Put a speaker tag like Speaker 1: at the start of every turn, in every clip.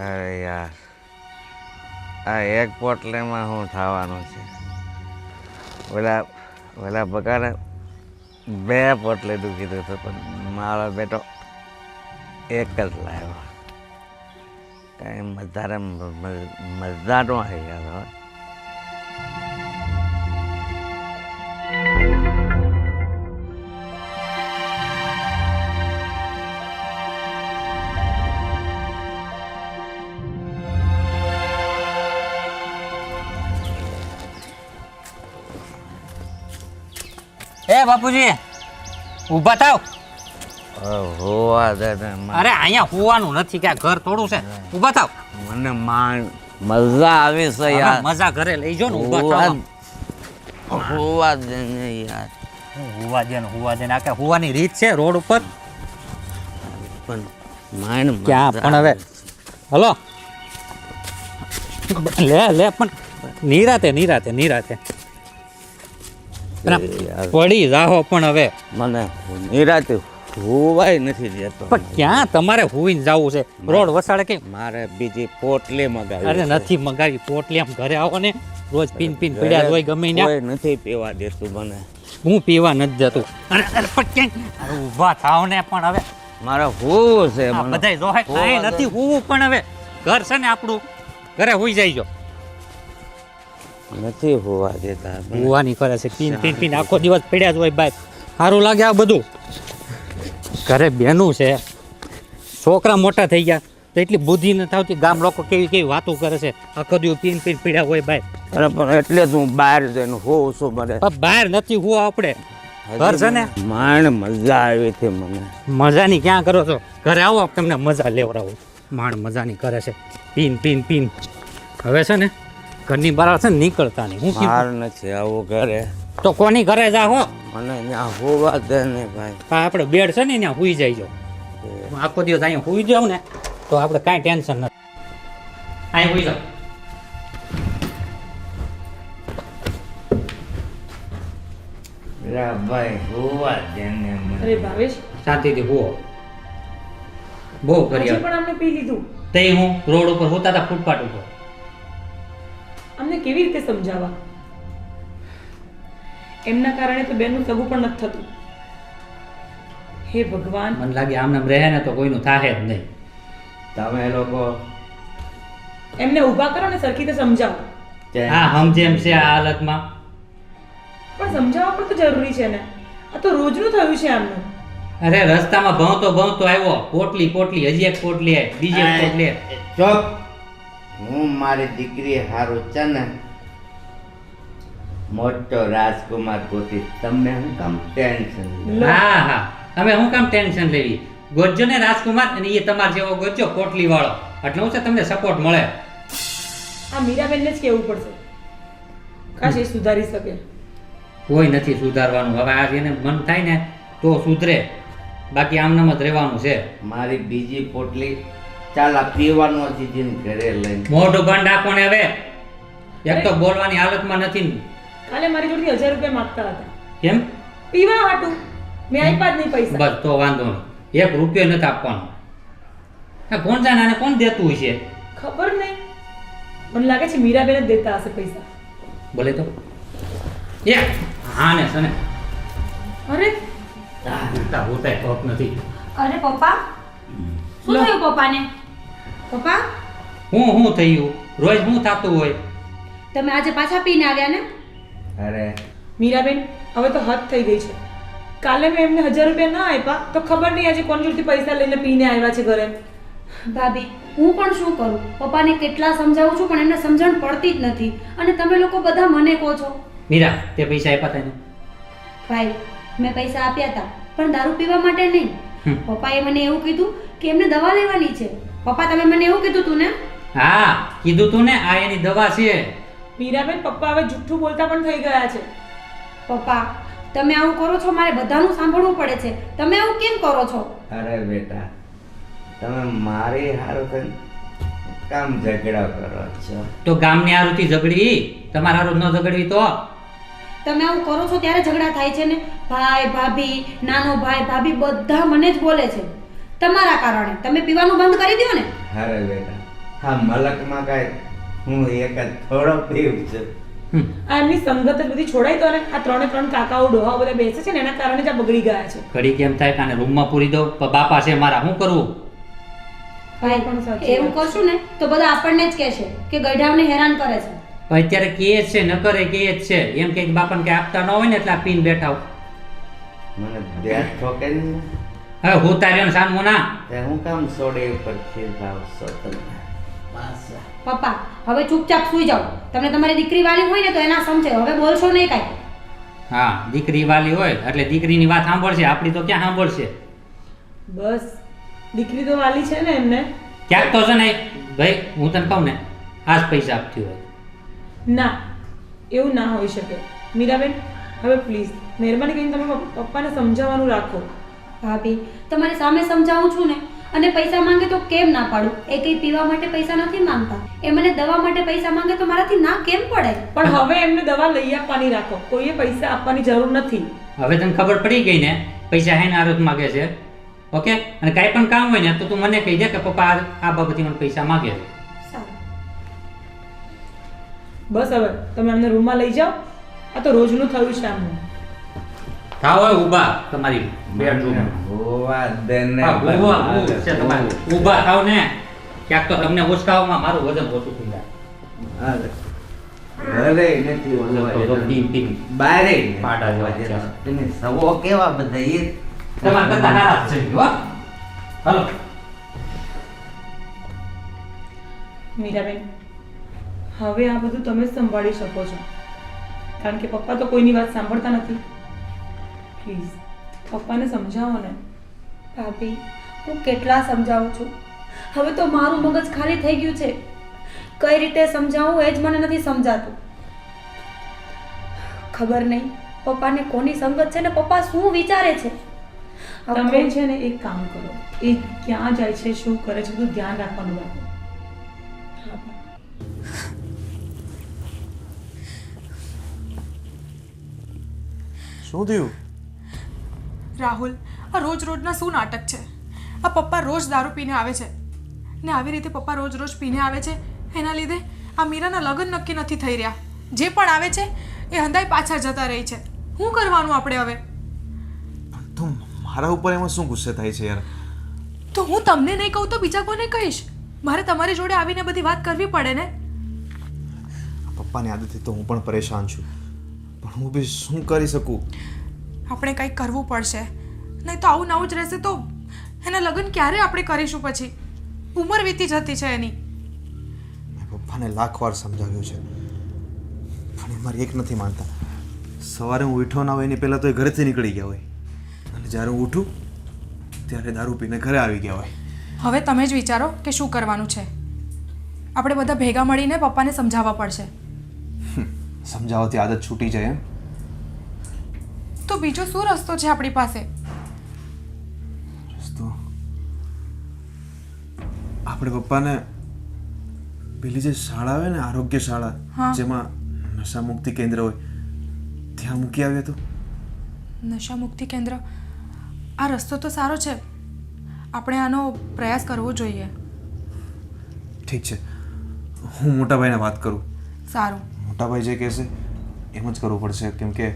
Speaker 1: અરે યાર આ એક પોટલીમાં શું થવાનું છે ઓલા ઓલા બગાડે 2 પોટલીનું કીધું હતું પણ મારો બેટો એક જ લાવ્યો કાંઈ વધારે મજા ન આવી યાર
Speaker 2: એ બાપુજી ઊભા થાવ.
Speaker 1: હોવા દે ને
Speaker 2: અરે અહીંયા હોવાનું નથી કે ઘર થોડું છે. ઊભા થાવ.
Speaker 1: મને મજા આવી છે યાર.
Speaker 2: મજા ઘરે લઈ જો ને. ઊભા થાવ.
Speaker 1: હોવા દે ને યાર.
Speaker 2: હોવા દે ને આ કે હોવાની રીત છે રોડ ઉપર
Speaker 1: પણ માણ
Speaker 2: ક્યાં પણ હવે હલો લે પણ નિરાતે પડી જાહો પણ હવે
Speaker 1: મને નિરાતે હોવાય નથી દેતો.
Speaker 2: પણ ક્યાં તમારે હોઈને જવું છે? રોડ વસાડે કે
Speaker 1: મારે બીજી પોટલી મગાવી.
Speaker 2: અરે નથી મગાવી પોટલી. આમ ઘરે આવો ને રોજ પીન પીડ્યા હોય ગમે ને.
Speaker 1: કોઈ નથી પીવા દેતું મને.
Speaker 2: હું પીવા નથી જતું. અરે પણ ક્યાંક ઊભા થાવ ને. પણ હવે
Speaker 1: મારે હોવું છે.
Speaker 2: બધાય જોહે કાંઈ નથી હોવું પણ હવે ઘર છે ને આપણું ઘરે હોઈ જાય.
Speaker 1: નથી હોવા દેતા.
Speaker 2: હોવાની કરે છે. પીન આખો દિવસ પડ્યા જ હોય બાય. સારું લાગે આ બધું. ઘરે બેનું છે છોકરા મોટા થઈ ગયા તો એટલી બુદ્ધિ ન થતી. ગામ લોકો કેવી વાતો કરે છે. આખો દિવસ પીન પડ્યા હોય બાય.
Speaker 1: અરે પણ એટલે જ હું બહાર જઈને હોઉં છું. મને
Speaker 2: બહાર નથી હોવા આપણે ઘર છે ને.
Speaker 1: માણ મજા આવી હતી મને.
Speaker 2: મજાની ક્યાં કરો છો? ઘરે આવો તમને મજા લેવડાવું. માણ મજાની કરે છે. પીન હવે છે ને ઘરની બહાર છે ને નીકળતા નહીં. હું
Speaker 1: બહાર નથી આવું ઘરે.
Speaker 2: તો કોની ઘરે જાઓ?
Speaker 1: મને ત્યાં હોવા દે ને ભાઈ.
Speaker 2: આપણે બેડ છે ને ત્યાં હુઈ જાય. આખો દિવસ અહીંયા હુઈ જાવ ને તો આપણે કાંઈ ટેન્શન નથી. અહીં હુઈ જાવ.
Speaker 1: ભાઈ હોવા દે ને મને.
Speaker 3: અરે ભાવેશ
Speaker 2: શાંતિથી હુઓ. બહુ
Speaker 3: હજી
Speaker 2: કરી
Speaker 3: પણ અમને પી લીધું.
Speaker 2: તે હું રોડ ઉપર હોતા હતા ફૂટપાથ ઉપર.
Speaker 3: અમને કેવી રીતે સમજાવવા? એમના કારણે તો બેનનું સગું પણ નથી થતું. હે ભગવાન.
Speaker 2: મને લાગે આમ નામ રહે ને તો કોઈનું થાય જ નહીં.
Speaker 1: તમે લોકો
Speaker 3: એમને ઊભા કરો ને સરખી રીતે સમજાવો.
Speaker 2: હા સમજેમ છે આ હાલતમાં.
Speaker 3: પણ સમજાવવા પણ તો જરૂરી છે ને. આ તો રોજનું થયું છે આમનું.
Speaker 2: અરે રસ્તામાં ભણતો આવ્યો. પોટલી હજી એક પોટલી આવી, બીજી એક પોટલી આવી.
Speaker 1: ચોપ. હું મારી દીકરી હારું છે ને મોટો રાજકુમાર ગોતી. તમને હું કામ ટેન્શન?
Speaker 2: હા અમે હું કામ ટેન્શન લેવી? ગોતજો ને રાજકુમાર અને એ તમાર જેવો ગોતજો પોટલી વાળો. એટલે હું છે તમને સપોર્ટ મળે.
Speaker 3: આ મીરાબેનને જ કહેવું પડશે. કાશ એ સુધારી શકે.
Speaker 2: કોઈ નથી સુધારવાનું. હવે આ જેને મન થાય ને તો સુધરે. બાકી આમનામ જ રહેવાનું છે.
Speaker 1: મારી બીજી પોટલી ચાલ આ પીવાનું ચીજીને ઘરે લઈને.
Speaker 2: મોઢું બંધ રાખો ને હવે. એક તો બોલવાની હાલતમાં નથી.
Speaker 3: કાલે મારી જોડેથી 1000 રૂપિયા માંગતા હતા.
Speaker 2: કેમ?
Speaker 3: પીવા હાટું. મેં આપ્યા જ નહીં પૈસા.
Speaker 2: બસ તો વાંધો નહીં. 1 રૂપિયો નથી આપવાનો. આ કોણ જાણે આને કોણ દેતું હોય છે?
Speaker 3: ખબર નહીં. મને લાગે છે મીરાબેન જ દેતા હશે પૈસા.
Speaker 2: બોલે તો હા ને સને.
Speaker 3: અરે
Speaker 2: હોતા કોક નથી.
Speaker 4: અરે પપ્પા શું થયું પપ્પાને? પપ્પા
Speaker 2: હું થયું? રોજ હું થતું હોય?
Speaker 4: તમે આજે પાછા પીને આવ્યા ને?
Speaker 1: અરે
Speaker 3: મીરાબેન હવે તો હદ થઈ ગઈ છે. કાલે મેં એમને 1000 રૂપિયા ના આપ્યા તો ખબર નહીં આજે કોણ જોડથી પૈસા લઈને પીને આવ્યા છે ઘરે.
Speaker 4: ભાભી હું પણ શું કરું? પપ્પાને કેટલા સમજાવું છું પણ એમને સમજણ પડતી જ નથી. અને તમે લોકો બધા મને કહો છો.
Speaker 2: મીરા તે પૈસા આપ્યા તને?
Speaker 4: ભાઈ મેં પૈસા આપ્યા હતા પણ દારૂ પીવા માટે નહીં. પપ્પાએ મને એવું કીધું કે એમને દવા લેવાની છે. પપ્પા તમે મને એવું કીધું તું ને?
Speaker 2: હા કીધું તું ને. આ એની દવા છે.
Speaker 3: મીરાબેન પપ્પા હવે જુઠ્ઠું બોલતા પણ થઈ ગયા છે.
Speaker 4: પપ્પા તમે આવું કરો છો. મારે બધાનું સાંભળવું પડે છે. તમે આવું કેમ કરો છો?
Speaker 1: અરે બેટા તમે મારી હારું થઈને કામ ઝઘડા કરો છો.
Speaker 2: તો ગામની આરુથી ઝઘડી. તમારા હારું ન ઝઘડવી તો?
Speaker 4: તમે આવું કરો છો ત્યારે ઝઘડા થાય છે ને. ભાઈ ભાભી નાનો ભાઈ ભાભી બધા મને જ બોલે છે તમારા કારણે. તમે પીવાનું બંધ કરી દો ને.
Speaker 1: અરે બેટા હા મલકમાં કાંઈ હું એક જ થોડો પીવું છું.
Speaker 3: આ એમની સંગત જ બધી છોડાઈ તો ને આ ત્રણે ત્રણ કાકાઓ ડોહા બધા બેસે છે ને એના કારણે જ આ બગડી ગયા છે.
Speaker 2: ઘડી કેમ થાય કાને રૂમમાં પૂરી દો બાપા છે મારા શું કરવું?
Speaker 3: હા, પણ સાચી
Speaker 4: એવું
Speaker 3: વાત છે.
Speaker 4: કરશું ને તો બધા આપણને જ કહેશે કે ગઈઢાઓને હેરાન કરે છે.
Speaker 2: પણ અત્યારે કે જ છે ન કરે કે જ છે એમ કે બાપાને કઈ આપતા ન હોય ને એટલે આ પીને બેઠા હો.
Speaker 1: મને બેટ ઠોકે ને
Speaker 2: હવે હું તાર્યો ને સાનમું ના
Speaker 1: તે હું કામ સોડે ઉપર ખીર ભાવશો તમે? પાછા.
Speaker 4: પપ્પા હવે ચૂપચાપ સૂઈ જાઓ. તમને તમારી દીકરી વાલી હોય ને તો એના સમજે. હવે બોલશો નહીં કાંઈ.
Speaker 2: હા દીકરી વાલી હોય એટલે દીકરીની વાત સાંભળશે, આપણી તો ક્યાં સાંભળશે?
Speaker 3: બસ દીકરી તો વાલી છે ને એમને.
Speaker 2: ક્યાંક તો છે ને ભાઈ હું તને કહું ને આ જ પૈસા આપતી હોય.
Speaker 3: ના, એવું ના હોઈ શકે. મીરાબેન હવે પ્લીઝ મહેરબાની કરીને તમે પપ્પાને સમજાવવાનું રાખો.
Speaker 4: ભાભી તમારી સામે સમજાવું છું ને, અને પૈસા માંગે તો કેમ ના પાડું? એ કંઈ પીવા માટે પૈસા નથી માંગતા, એ મને દવા માટે પૈસા માંગે તો મારાથી ના કેમ પડે?
Speaker 3: પણ હવે એમને દવા લઈ આપવાની રાખો. કોઈએ પૈસા આપવાની જરૂર નથી.
Speaker 2: હવે તને ખબર પડી ગઈ ને પૈસા હે ને આરોપ માગે છે. ઓકે, અને કાંઈ પણ કામ હોય ને તો તું મને કહી દે કે પપ્પા આ બાબતથી મને પૈસા માગે છે.
Speaker 4: સારું.
Speaker 3: બસ હવે તમે અમને રૂમમાં લઈ જાઓ. આ તો રોજનું થયું છે આમનું.
Speaker 2: થાવ હોય ઊભા તમારી બેડરૂમ.
Speaker 1: હોવા દે ને
Speaker 2: ઊભા થાવ ને. ક્યાંક તો તમને ઉચકાવવામાં મારું વજન ઓછું થઈ જાય.
Speaker 1: હાલે. ઘરે નથી હોવા દેતા. બારે
Speaker 2: પાડા જેવા.
Speaker 1: તમે સવો કેવા બધા એ
Speaker 2: તમારા કરતા નારાજ છે હો. હાલો.
Speaker 3: મીરાબેન હવે આ બધું તમે જ સંભાળી શકો છો, કારણ કે પપ્પા તો કોઈની વાત સાંભળતા નથી. પ્લીઝ પપ્પાને સમજાવો ને.
Speaker 4: ભાભી હું કેટલા સમજાવું છું, હવે તો મારું મગજ ખાલી થઈ ગયું છે. કઈ રીતે સમજાવું એ જ મને નથી સમજાતું. ખબર નહીં પપ્પાને કોની સંગત છે ને પપ્પા શું વિચારે છે.
Speaker 3: તમે છે ને એક કામ કરો, એ ક્યાં જાય છે, શું કરે છે, બધું ધ્યાન રાખવાનું રાખો.
Speaker 5: શું થયું?
Speaker 6: રાહુલ, આ રોજ રોજના શું નાટક છે? આ પપ્પા રોજ દારૂ પીને આવે છે ને આવી રીતે પપ્પા રોજ રોજ પીને આવે છે, એના લીધે આ મીરાના લગ્ન નક્કી નથી થઈ રહ્યા. જે પણ આવે છે એ હંધાઈ પાછા જતા રહી છે. શું કરવાનું આપણે હવે?
Speaker 5: તું મારા ઉપર એમાં શું ગુસ્સે થાય છે યાર?
Speaker 6: તો હું તમને નહીં કહું તો બીજા કોને કહીશ? મારે તમારી જોડે આવીને બધી વાત કરવી પડે ને.
Speaker 5: પપ્પાની આદતથી તો હું પણ પરેશાન છું, પણ હું બી શું કરી શકું?
Speaker 6: આપણે કંઈક કરવું પડશે, નહીં તો આવું નવું જ રહેશે તો એના લગ્ન ક્યારે આપણે કરીશું? પછી ઉંમર વીતી જતી છે એની.
Speaker 5: મેં પપ્પાને લાખ વાર સમજાવ્યું છે, પણ એ મારી એક નથી માનતા. સવારે હું ઉઠ્યો ના હોય એની પહેલાં તો એ ઘરેથી નીકળી ગયા હોય, અને જ્યારે હું ઉઠું ત્યારે દારૂ પીને ઘરે આવી ગયા હોય.
Speaker 6: હવે તમે જ વિચારો કે શું કરવાનું છે. આપણે બધા ભેગા મળીને પપ્પાને સમજાવવા પડશે.
Speaker 5: સમજાવવાથી આદત છૂટી જાય એમ?
Speaker 6: તો બીજો શું રસ્તો છે આપણી પાસે?
Speaker 5: રસ્તો આપણે પપ્પાને પેલી જે શાળા આવે ને, આરોગ્ય શાળા,
Speaker 6: હા.
Speaker 5: જેમાં નશા મુક્તિ કેન્દ્ર હોય, ત્યાં મૂકી આવ્યા તો.
Speaker 6: નશા મુક્તિ કેન્દ્ર? આ રસ્તો તો સારો છે, આપણે આનો પ્રયાસ કરવો જોઈએ.
Speaker 5: ઠીક છે, હું મોટાભાઈને વાત કરું.
Speaker 6: સારું.
Speaker 5: મોટાભાઈ જે કહેશે એમ જ કરવું પડશે, કેમ કે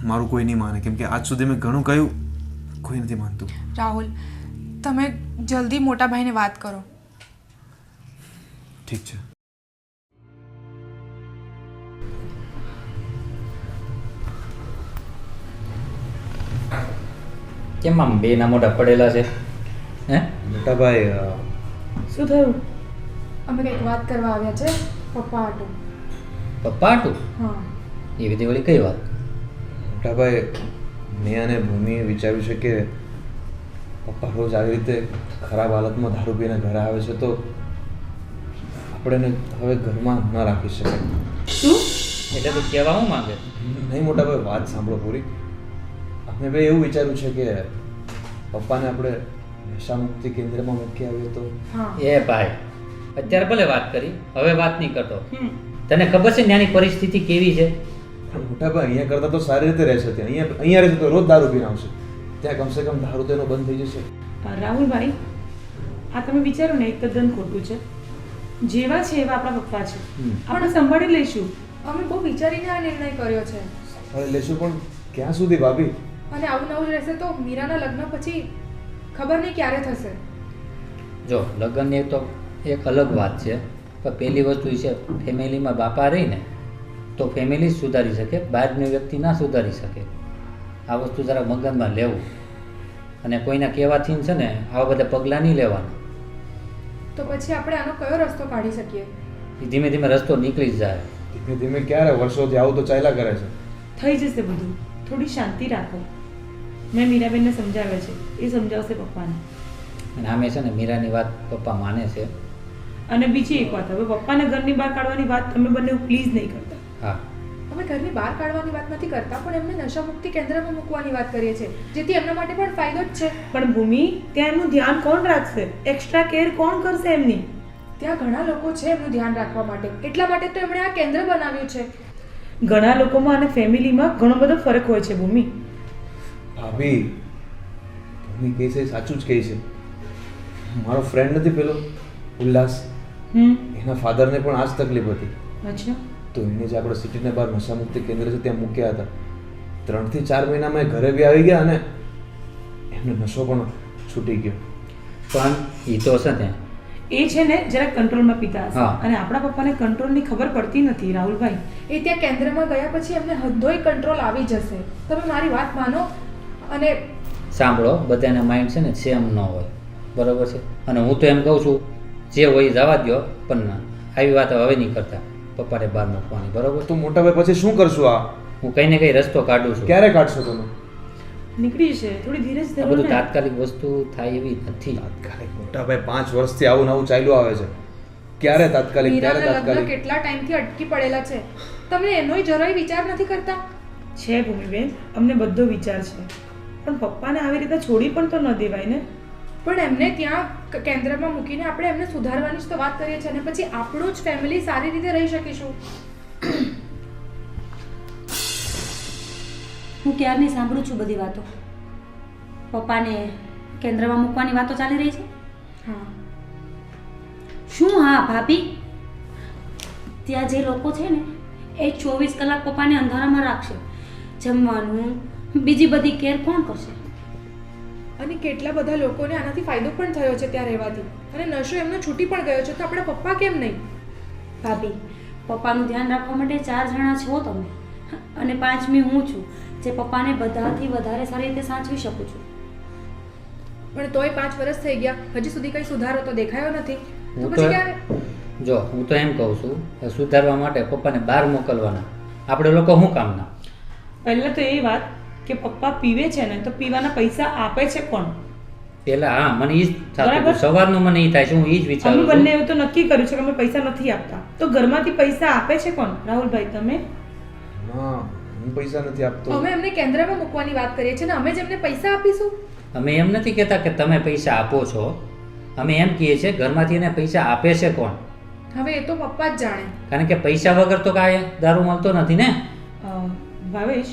Speaker 5: મારું કોઈ નહીં માને, કેમ કે આજ સુધી મેં ઘણું કહ્યું, કોઈ નથી માનતું.
Speaker 6: રાહુલ, તમે જલ્દી મોટા ભાઈને વાત કરો.
Speaker 5: ઠીક છે.
Speaker 2: કેમ આમ બે ના મોઢા પડેલા છે? હે
Speaker 5: મોટાભાઈ
Speaker 3: શું થયું?
Speaker 6: અમે કંઈક વાત કરવા આવ્યા છે પપ્પા હાટુ.
Speaker 2: પપ્પા હાટું?
Speaker 6: હા.
Speaker 2: એ વિધિ વળી કઈ વાત?
Speaker 5: મોટાભાઈ, મેં અને ભૂમિએ વિચાર્યું છે કે પપ્પા રોજ આવી રીતે ખરાબ હાલતમાં દારૂ પીને ઘરે આવે છે, તો આપણે એને હવે ઘરમાં ન રાખી શકાય.
Speaker 3: શું?
Speaker 2: એટલે તું કહેવા હું માંગે?
Speaker 5: નહીં મોટાભાઈ, વાત સાંભળો પૂરી. અમે ભાઈ એવું વિચાર્યું છે કે પપ્પાને આપણે નશા મુક્તિ કેન્દ્રમાં મૂકી આવીએ તો.
Speaker 3: હા.
Speaker 2: એ ભાઈ અત્યારે ભલે વાત કરી, હવે વાત નહીં કરતો.
Speaker 3: હમ.
Speaker 2: તને ખબર છે ત્યાંની પરિસ્થિતિ કેવી છે?
Speaker 5: પણ મોટાભાઈ, અહીંયા કરતાં તો સારી રીતે રહેશે. ત્યાં અહીંયા રહેશે તો રોજ દારૂ પીને આવશે. ત્યાં કમસે કમ દારૂ તો એનો બંધ થઈ જશે.
Speaker 3: રાહુલભાઈ, આ તમે વિચારો ને એક તદ્દન ખોટું છે. જેવા છે એવા આપણા પપ્પા છે,
Speaker 5: હમ.
Speaker 3: આપણે સંભાળી લઈશું.
Speaker 6: અમે બહુ વિચારીને આ નિર્ણય કર્યો છે
Speaker 5: હવે લેશું પણ ક્યાં સુધી ભાભી?
Speaker 6: અને આવું નવું જ રહેશે તો મીરાના લગ્ન પછી ખબર નહીં ક્યારે થશે.
Speaker 2: જો લગ્નની તો એક અલગ વાત છે, પણ પહેલી વસ્તુ એ છે ફેમિલીમાં બાપા રહીને તો ફેમિલી જ સુધારી શકે, બહારની વ્યક્તિ ના સુધારી શકે. આ વસ્તુ જરા મગજમાં લેવું, અને કોઈના કહેવાથી છે ને આવા બધા પગલાં નહીં લેવાના.
Speaker 6: તો પછી આપણે આનો કયો રસ્તો કાઢી શકીએ?
Speaker 2: એ ધીમે ધીમે રસ્તો નીકળી જ જાય.
Speaker 5: ધીમે ધીમે ક્યારે? વર્ષોથી આવું તો ચાલ્યા કરે છે.
Speaker 3: થઈ જશે બધું, થોડી શાંતિ રાખો. મેં મીરાબેનને સમજાવે છે, એ સમજાવશે પપ્પાને.
Speaker 2: અને આમે છે ને મીરાની વાત પપ્પા માને છે.
Speaker 3: અને બીજી એક વાત, હવે પપ્પાને ઘરની બહાર કાઢવાની વાત તમે બંને પ્લીઝ નહીં કરતા.
Speaker 2: હા,
Speaker 6: અમે ઘરની બહાર કાઢવાની વાત નથી કરતા, પણ એમને નશામુક્તિ કેન્દ્રમાં મૂકવાની વાત કરીએ છીએ, જેથી એમના માટે પણ ફાયદો જ છે.
Speaker 3: પણ ભૂમિ, ત્યાં એમનું ધ્યાન કોણ રાખશે? એક્સ્ટ્રા કેર કોણ કરશે એમની?
Speaker 6: ત્યાં ઘણા લોકો છે એમનું ધ્યાન રાખવા માટે, એટલા માટે તો એમણે આ કેન્દ્ર બનાવ્યું છે.
Speaker 3: ઘણા લોકોમાં અને ફેમિલીમાં ઘણો બધો ફરક હોય છે ભૂમિ.
Speaker 5: ભાભી ભાભી કહે છે સાચું જ કહે છે. મારો ફ્રેન્ડ નથી પેલો ઉલ્લાસ, એના ફાધરને પણ આ જ તકલીફ હતી.
Speaker 3: અચ્છા.
Speaker 5: તો એને જે આપણે સિટીને બહાર નશામુક્તિ કેન્દ્ર છે ત્યાં મૂક્યા હતા. 3 થી 4 મહિનામાં એ ઘરે બી આવી ગયા અને એમને નશો પણ છૂટી ગયો.
Speaker 2: પણ એ તો છે ને
Speaker 3: એ છે ને જરાક કંટ્રોલમાં પીતા હશે,
Speaker 2: હા.
Speaker 3: અને આપણા પપ્પાને કંટ્રોલની ખબર પડતી નથી રાહુલભાઈ.
Speaker 6: એ ત્યાં કેન્દ્રમાં ગયા પછી એમને હદોય કંટ્રોલ આવી જશે. તમે મારી વાત માનો. અને
Speaker 2: સાંભળો, બધાના માઇન્ડ છે ને સેમ ન હોય, બરોબર છે. અને હું તો એમ કહું છું જે હોય એ જવા દો, પણ આવી વાત હવે નહીં કરતા પપ્પાને બહાર મૂકવાની, બરોબર?
Speaker 5: તો મોટા ભાઈ પછી શું કરશું? આ
Speaker 2: હું કંઈ ને કંઈ રસ્તો કાઢું છું.
Speaker 5: ક્યારે કાઢશો તમે?
Speaker 3: નીકળી જશે, થોડી ધીરજ
Speaker 2: આ
Speaker 3: ધરો
Speaker 2: બધું
Speaker 3: ને.
Speaker 2: તાત્કાલિક વસ્તુ થાય એવી નથી.
Speaker 5: તાત્કાલિક મોટા ભાઈ 5 વર્ષથી આવું નવું ચાલ્યું આવે છે. ક્યારે તાત્કાલિક? ક્યારે
Speaker 6: મીરાના લગ્ન
Speaker 5: તાત્કાલિક?
Speaker 6: કેટલા ટાઈમથી અટકી પડેલા છે. તમે એનોય જરાય વિચાર નથી કરતા.
Speaker 3: છે ભૂમિબેન, અમને બધો વિચાર છે, પણ પપ્પાને આવી રીતે છોડી પણ તો ન દેવાય ને.
Speaker 6: પણ એમને ત્યાં કેન્દ્રમાં મૂકીને આપણે એમને સુધારવાની જ તો વાત કરીએ છીએ, અને પછી આપણું જ ફેમિલી સારી રીતે રહી શકીશું.
Speaker 4: હું ક્યારની સાંભળું છું બધી વાતો. પપ્પાને કેન્દ્રમાં મૂકવાની વાતો ચાલી રહી છે.
Speaker 6: હા,
Speaker 4: શું? હા ભાભી, ત્યાં જે લોકો છે ને એ 24 કલાક પપ્પાને અંધારામાં રાખશે. જમવાનું, બીજી બધી કેર કોણ કરશે?
Speaker 6: અને કેટલા બધા લોકોને આનાથી ફાયદો પણ થયો છે ત્યાં રહેવાથી, અને નશો એમનો છૂટી પણ ગયો છે. તો આપણા પપ્પા કેમ નહીં?
Speaker 4: ભાભી, પપ્પાનું ધ્યાન રાખવા માટે 4 જણા છો તમે, અને 5મી હું છું, જે પપ્પાને બધાથી વધારે સારી રીતે સાચવી શકું છું.
Speaker 6: પણ તોય 5 વર્ષ થઈ ગયા, હજી સુધી કઈ સુધારો તો દેખાયો નથી. તો
Speaker 2: હું
Speaker 6: પછી
Speaker 2: તો
Speaker 6: ક્યારે?
Speaker 2: જો હું તો એમ કહું છું કે સુધારવા માટે પપ્પાને બહાર મોકલવાના, આપણે લોકો શું કામના?
Speaker 3: પહેલા તો એ વાત કે પપ્પા પીવે છે ને તો પીવાના પૈસા આપે છે કોણ?
Speaker 2: પેલા હા, મને ઈ જ થતું
Speaker 3: બરાબર.
Speaker 2: હતું. સવારનું મને ઈ થાય છે, હું ઈ જ
Speaker 3: અમે
Speaker 2: વિચારું
Speaker 3: બંને
Speaker 2: છું.
Speaker 3: એવું તો નક્કી કર્યું છે કે અમે પૈસા નથી આપતા, તો ઘરમાંથી પૈસા આપે છે કોણ? રાહુલભાઈ તમે?
Speaker 5: ના, હું પૈસા નથી આપતો.
Speaker 6: અમે એમને કેન્દ્રમાં મૂકવાની વાત કરીએ છીએ, ને અમે જ એમને પૈસા આપીશું.
Speaker 2: અમે એમ નથી કહેતા કે તમે પૈસા આપો છો, અમે એમ કહીએ છીએ ઘરમાંથી એને પૈસા આપે છે કોણ?
Speaker 6: હવે એ તો પપ્પા જ જાણે.
Speaker 2: કારણ કે પૈસા વગર તો કાંઈ દારૂ મળતો નથી ને.
Speaker 3: ભાવેશ,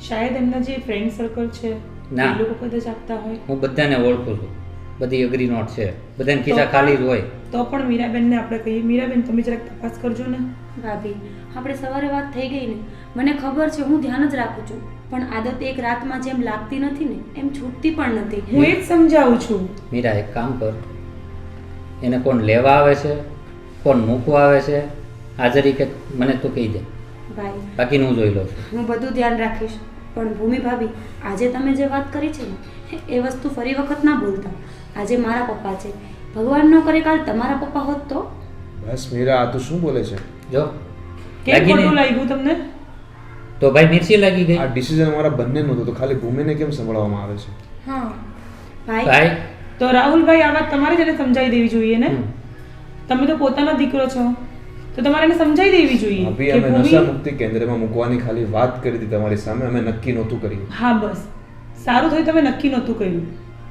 Speaker 3: શાયદ એમના જે ફ્રેન્ડ સર્કલ છે
Speaker 2: ના.
Speaker 3: એ લોકો કદાચ આપતા હોય.
Speaker 2: હું બધાને ઓળખું છું, બધી અઘરી નોટ છે, બધાને ખિસ્સા ખાલી જ હોય.
Speaker 3: તો પણ મીરાબેનને આપણે કહીએ, મીરાબેન તમે જરાક તપાસ કરજો ને.
Speaker 4: ભાભી, આપણે સવારે વાત થઈ ગઈ ને, મને ખબર છે, હું ધ્યાન જ રાખું છું, પણ આદત એક રાતમાં જેમ લાગતી નથી ને એમ છૂટતી પણ નથી.
Speaker 3: હું એ જ સમજાવું છું.
Speaker 2: મીરા, એક કામ કર, એને કોણ લેવા આવે છે, કોણ મૂકવા આવે છે, હાજરી કે મને તો કહી દે,
Speaker 4: ભાઈ,
Speaker 2: બાકીનું હું જોઈ લઉં છું.
Speaker 4: હું બધું ધ્યાન રાખીશ, પણ ભૂમિ ભાભી, આજે તમે જે વાત કરી છે ને એ વસ્તુ ફરી વખત ના બોલતા. આજે મારા પપ્પા છે, ભગવાન ન કરે કાલ તમારા પપ્પા હોત તો?
Speaker 5: બસ મીરા, આ તો શું બોલે છે?
Speaker 2: જો
Speaker 3: કેમ
Speaker 2: લાગી
Speaker 3: ખોટું
Speaker 2: ને
Speaker 3: લાગ્યું તમને?
Speaker 2: તો ભાઈ મિર્ચી લાગી ગઈ.
Speaker 5: આ ડિસિઝન અમારા બંનેનું હતું, તો ખાલી ભૂમિને કેમ સંભળાવવામાં આવે છે?
Speaker 6: હા,
Speaker 4: ભાઈ,
Speaker 2: ભાઈ
Speaker 3: તો રાહુલભાઈ આ વાત તમારે જ એને સમજાવી દેવી જોઈએ ને.
Speaker 2: હમ.
Speaker 3: તમે તો પોતાનો દીકરો છો, તો તમારે એને સમજાવી દેવી જોઈએ
Speaker 5: ભાભી,
Speaker 3: કે
Speaker 5: અમે
Speaker 3: ભૂમિ-
Speaker 5: નશા મુક્તિ કેન્દ્રમાં મૂકવાની ખાલી વાત કરી હતી તમારી સામે, અમે નક્કી નહોતું કર્યું.
Speaker 3: હા બસ, સારું થયું તમે નક્કી નહોતું કર્યું,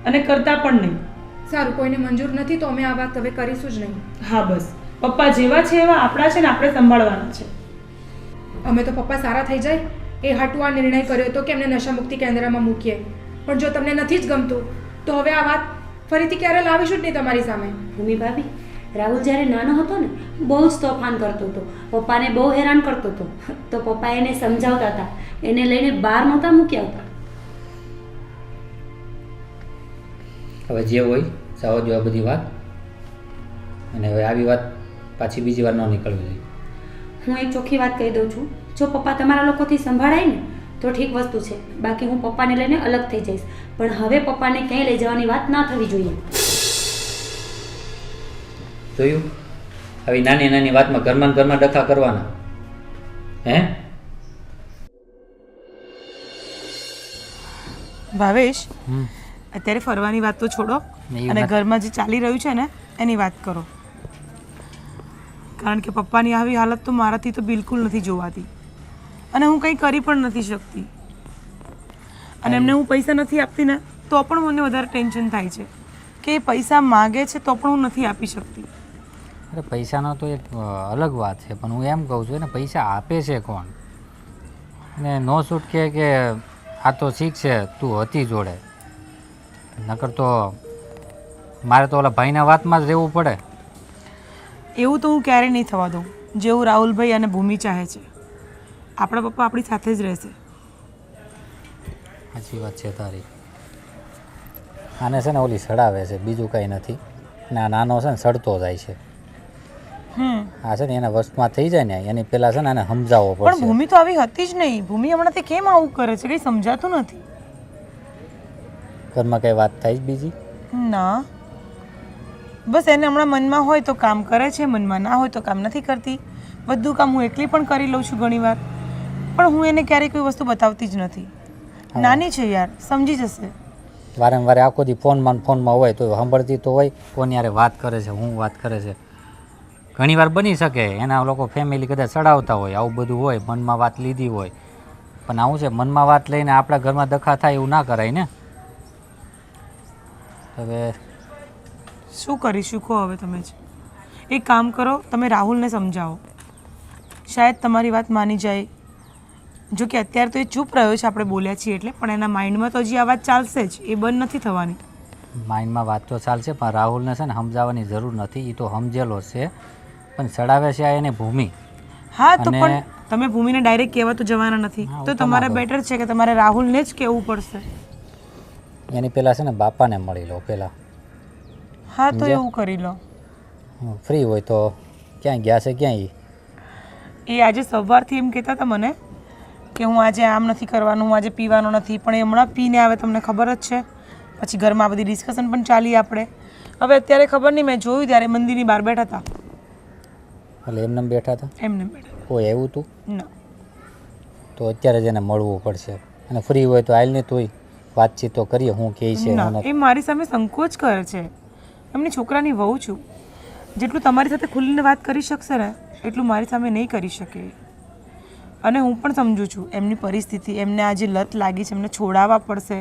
Speaker 3: અને કરતા પણ નહીં.
Speaker 6: સારું, કોઈને મંજૂર નથી તો અમે આ વાત હવે કરીશું જ નહીં.
Speaker 3: હા બસ, પપ્પા જેવા છે એવા આપણા છે ને આપણે સંભાળવાના છે.
Speaker 6: અમે તો પપ્પા સારા થઈ જાય એ હાટુ આ નિર્ણય કર્યો હતો કે એમને નશામુક્તિ કેન્દ્રમાં મૂકીએ. પણ જો તમને નથી જ ગમતું તો હવે આ વાત ફરીથી ક્યારે લાવીશું જ નહીં તમારી સામે.
Speaker 4: ભૂમિ ભાભી, રાહુલ જ્યારે નાનો હતો ને બહુ જ તોફાન કરતો હતો, પપ્પાને બહુ હેરાન કરતો હતો, તો પપ્પા એને સમજાવતા હતા, એને લઈને બહાર નહોતા મૂકી આવતા.
Speaker 2: હવે જે હોય જવા દો આ બધી વાત, અને હવે આવી વાત પાછી બીજી વાર ન નીકળવી જોઈએ.
Speaker 4: હું એક ચોખ્ખી વાત કહી દઉં છું, જો પપ્પા તમારા લોકોથી સંભાળાય ને તો ઠીક વસ્તુ છે, બાકી હું પપ્પાને લઈને અલગ થઈ જઈશ, પણ હવે પપ્પાને ક્યાંય લઈ જવાની વાત ના થવી જોઈએ.
Speaker 2: જોયું, આવી નાની નાની વાતમાં ઘરમાં ને ઘરમાં ડખા કરવાના. હે
Speaker 3: ભાવેશ, અત્યારે ફરવાની વાત તો છોડો અને ઘરમાં જે ચાલી રહ્યું છે ને એની વાત કરો. કારણ કે પપ્પાની આવી હાલત તો મારાથી તો બિલકુલ નથી જોવાતી, અને હું કંઈ કરી પણ નથી શકતી. અને એમને હું પૈસા નથી આપતી ને તો પણ મને વધારે ટેન્શન થાય છે કે એ પૈસા માગે છે તો પણ હું નથી આપી શકતી.
Speaker 2: અરે પૈસાનો તો એક અલગ વાત છે, પણ હું એમ કહું છું ને પૈસા આપે છે કોણ? અને નો છૂટ કે આ તો શીખ છે તું હતી જોડે, નકર તો મારે તો ઓલા ભાઈના વાતમાં જ રહેવું પડે.
Speaker 3: એવું તો હું ક્યારેય નહીં થવા દઉં જેવું રાહુલભાઈ અને ભૂમિ ચાહે છે. આપણા પપ્પા આપણી સાથે જ રહેશે.
Speaker 2: સાચી વાત છે તારી. આને છે ને ઓલી સડાવે છે, બીજું કંઈ નથી. ને આ નાનો છે ને સડતો જાય છે. આ છે ને એના વશમાં થઈ જાય ને એની પહેલાં છે ને આને સમજાવવો
Speaker 3: પણ
Speaker 2: પડશે.
Speaker 3: ભૂમિ તો આવી હતી જ નહીં. ભૂમિ હમણાંથી કેમ આવું કરે છે કંઈ સમજાતું નથી.
Speaker 2: ઘરમાં કંઈ વાત થાય જ બીજી?
Speaker 3: ના, બસ એને હમણાં મનમાં હોય તો કામ કરે છે, મનમાં ના હોય તો કામ નથી કરતી. બધું કામ હું એકલી પણ કરી લઉં છું ઘણીવાર, પણ હું એને ક્યારેય કોઈ વસ્તુ બતાવતી જ નથી. નાની છે યાર, સમજી જશે.
Speaker 2: વારંવાર આખો દી ફોનમાં હોય તો સાંભળતી તો હોય કોની યારે વાત કરે છે, હું વાત કરે છે. ઘણીવાર બની શકે એના લોકો ફેમિલી કદાચ ચડાવતા હોય, આવું બધું હોય, મનમાં વાત લીધી હોય, પણ આવું છે મનમાં વાત લઈને આપણા ઘરમાં દખા થાય એવું ના કરાય ને. હવે
Speaker 3: શું કરીશું કહો હવે તમે જ. એક કામ કરો, તમે રાહુલને સમજાવો, શાયદ તમારી વાત માની જાય. જો કે અત્યારે તો એ ચૂપ રહ્યો છે આપણે બોલ્યા છીએ એટલે, પણ એના માઇન્ડમાં તો હજી આ વાત ચાલશે જ, એ બંધ નથી થવાની.
Speaker 2: માઇન્ડમાં વાત તો ચાલશે, પણ રાહુલને છે ને સમજાવવાની જરૂર નથી, એ તો સમજેલો છે, પણ ચડાવે છે આ એને ભૂમિ.
Speaker 3: હા તો પણ તમે ભૂમિને ડાયરેક્ટ કહેવા તો જવાના નથી, તો તમારે બેટર છે કે તમારે રાહુલને જ કહેવું પડશે.
Speaker 2: એની પહેલાં છે ને બાપાને મળી લો પહેલાં.
Speaker 3: હા તો એવું કરી લો.
Speaker 2: ફ્રી હોય તો ક્યાં ગયા છે ક્યાંય?
Speaker 3: એ આજે સવારથી એમ કહેતા હતા મને કે હું આજે આમ નથી કરવાનું, હું આજે પીવાનો નથી, પણ એ હમણાં પીને આવે, તમને ખબર જ છે. પછી ઘરમાં આ બધી ડિસ્કશન પણ ચાલી આપણે. હવે અત્યારે ખબર નહીં, મેં જોયું ત્યારે મંદિરની બહાર બેઠા હતા.
Speaker 2: એટલે એમને બેઠા હતા?
Speaker 3: એમને બેઠા.
Speaker 2: કોઈ એવું હતું?
Speaker 3: ના.
Speaker 2: તો અત્યારે જ એને મળવું પડશે, અને ફ્રી હોય તો હાલ નહીં તોય વાતચીત તો કરીએ. હું કહે છે
Speaker 3: ના, એ મારી સામે સંકોચ કરે છે. એમની છોકરાની વહુ છું, જેટલું તમારી સાથે ખુલીને વાત કરી શકશે ને એટલું મારી સામે નહીં કરી શકે. અને હું પણ સમજુ છું એમની પરિસ્થિતિ, એમને આ જે લત લાગી છે એમને છોડાવવા પડશે.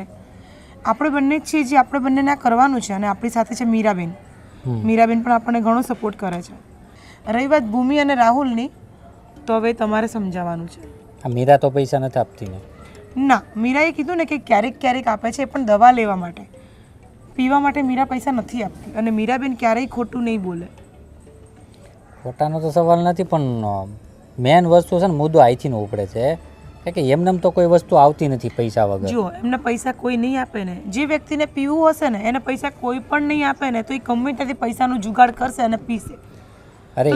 Speaker 3: આપણે બંને જ છીએ જે આપણે બંનેને આ કરવાનું છે. અને આપણી સાથે છે મીરાબેન. મીરાબેન પણ આપણને ઘણો સપોર્ટ કરે છે. રહી વાત ભૂમિ અને રાહુલની, તો હવે તમારે સમજાવવાનું છે.
Speaker 2: આ મીરા તો પૈસા નથી આપતી ને?
Speaker 3: ના, મીરાએ કીધું ને કે ક્યારેક ક્યારેક આપે છે, પણ દવા લેવા માટે. પીવા માટે મીરા પૈસા નથી આપતી. અને મીરાબેન ક્યારેય ખોટું નહીં બોલે.
Speaker 2: ખોટાનો તો સવાલ નથી, પણ મેન વસ્તુ છે ને મુદ્દો અહીંથી ઉપડે છે કે એમને તો કોઈ વસ્તુ આવતી નથી પૈસા વગર.
Speaker 3: જો એમને પૈસા કોઈ નહીં આપે ને, જે વ્યક્તિને પીવું હશે ને એને પૈસા કોઈ પણ નહીં આપે ને, તો એ ગમે ત્યાંથી પૈસાનું જુગાડ કરશે અને પીશે.
Speaker 2: અરે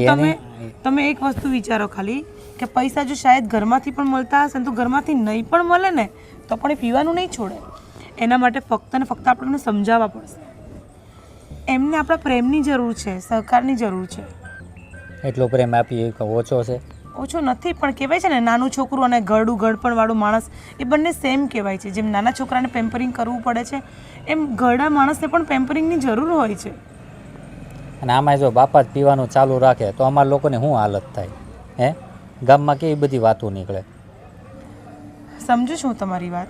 Speaker 3: તમે એક વસ્તુ વિચારો ખાલી, કે પૈસા જો શાયદ ઘરમાંથી પણ મળતા હશે ને, તો ઘરમાંથી નહીં પણ મળે ને તો પણ એ પીવાનું નહીં છોડે. એના માટે ફક્ત ને ફક્ત આપણને સમજાવવા પડશે. એમને આપણા પ્રેમની જરૂર છે, સહકારની જરૂર છે.
Speaker 2: એટલો પ્રેમ આપી ઓછો છે?
Speaker 3: ઓછો નથી, પણ કહેવાય છે ને નાનું છોકરું અને ગળું ગળપણવાળું માણસ એ બંને સેમ કહેવાય છે. જેમ નાના છોકરાને પેમ્પરિંગ કરવું પડે છે, એમ ઘરડા માણસને પણ પેમ્પરિંગની જરૂર હોય છે.
Speaker 2: અને આમાં જો બાપા જ પીવાનું ચાલુ રાખે તો અમારા લોકોને શું હાલત થાય? હે, ગામમાં કેવી બધી વાતો નીકળે.
Speaker 3: સમજુ છું તમારી વાત,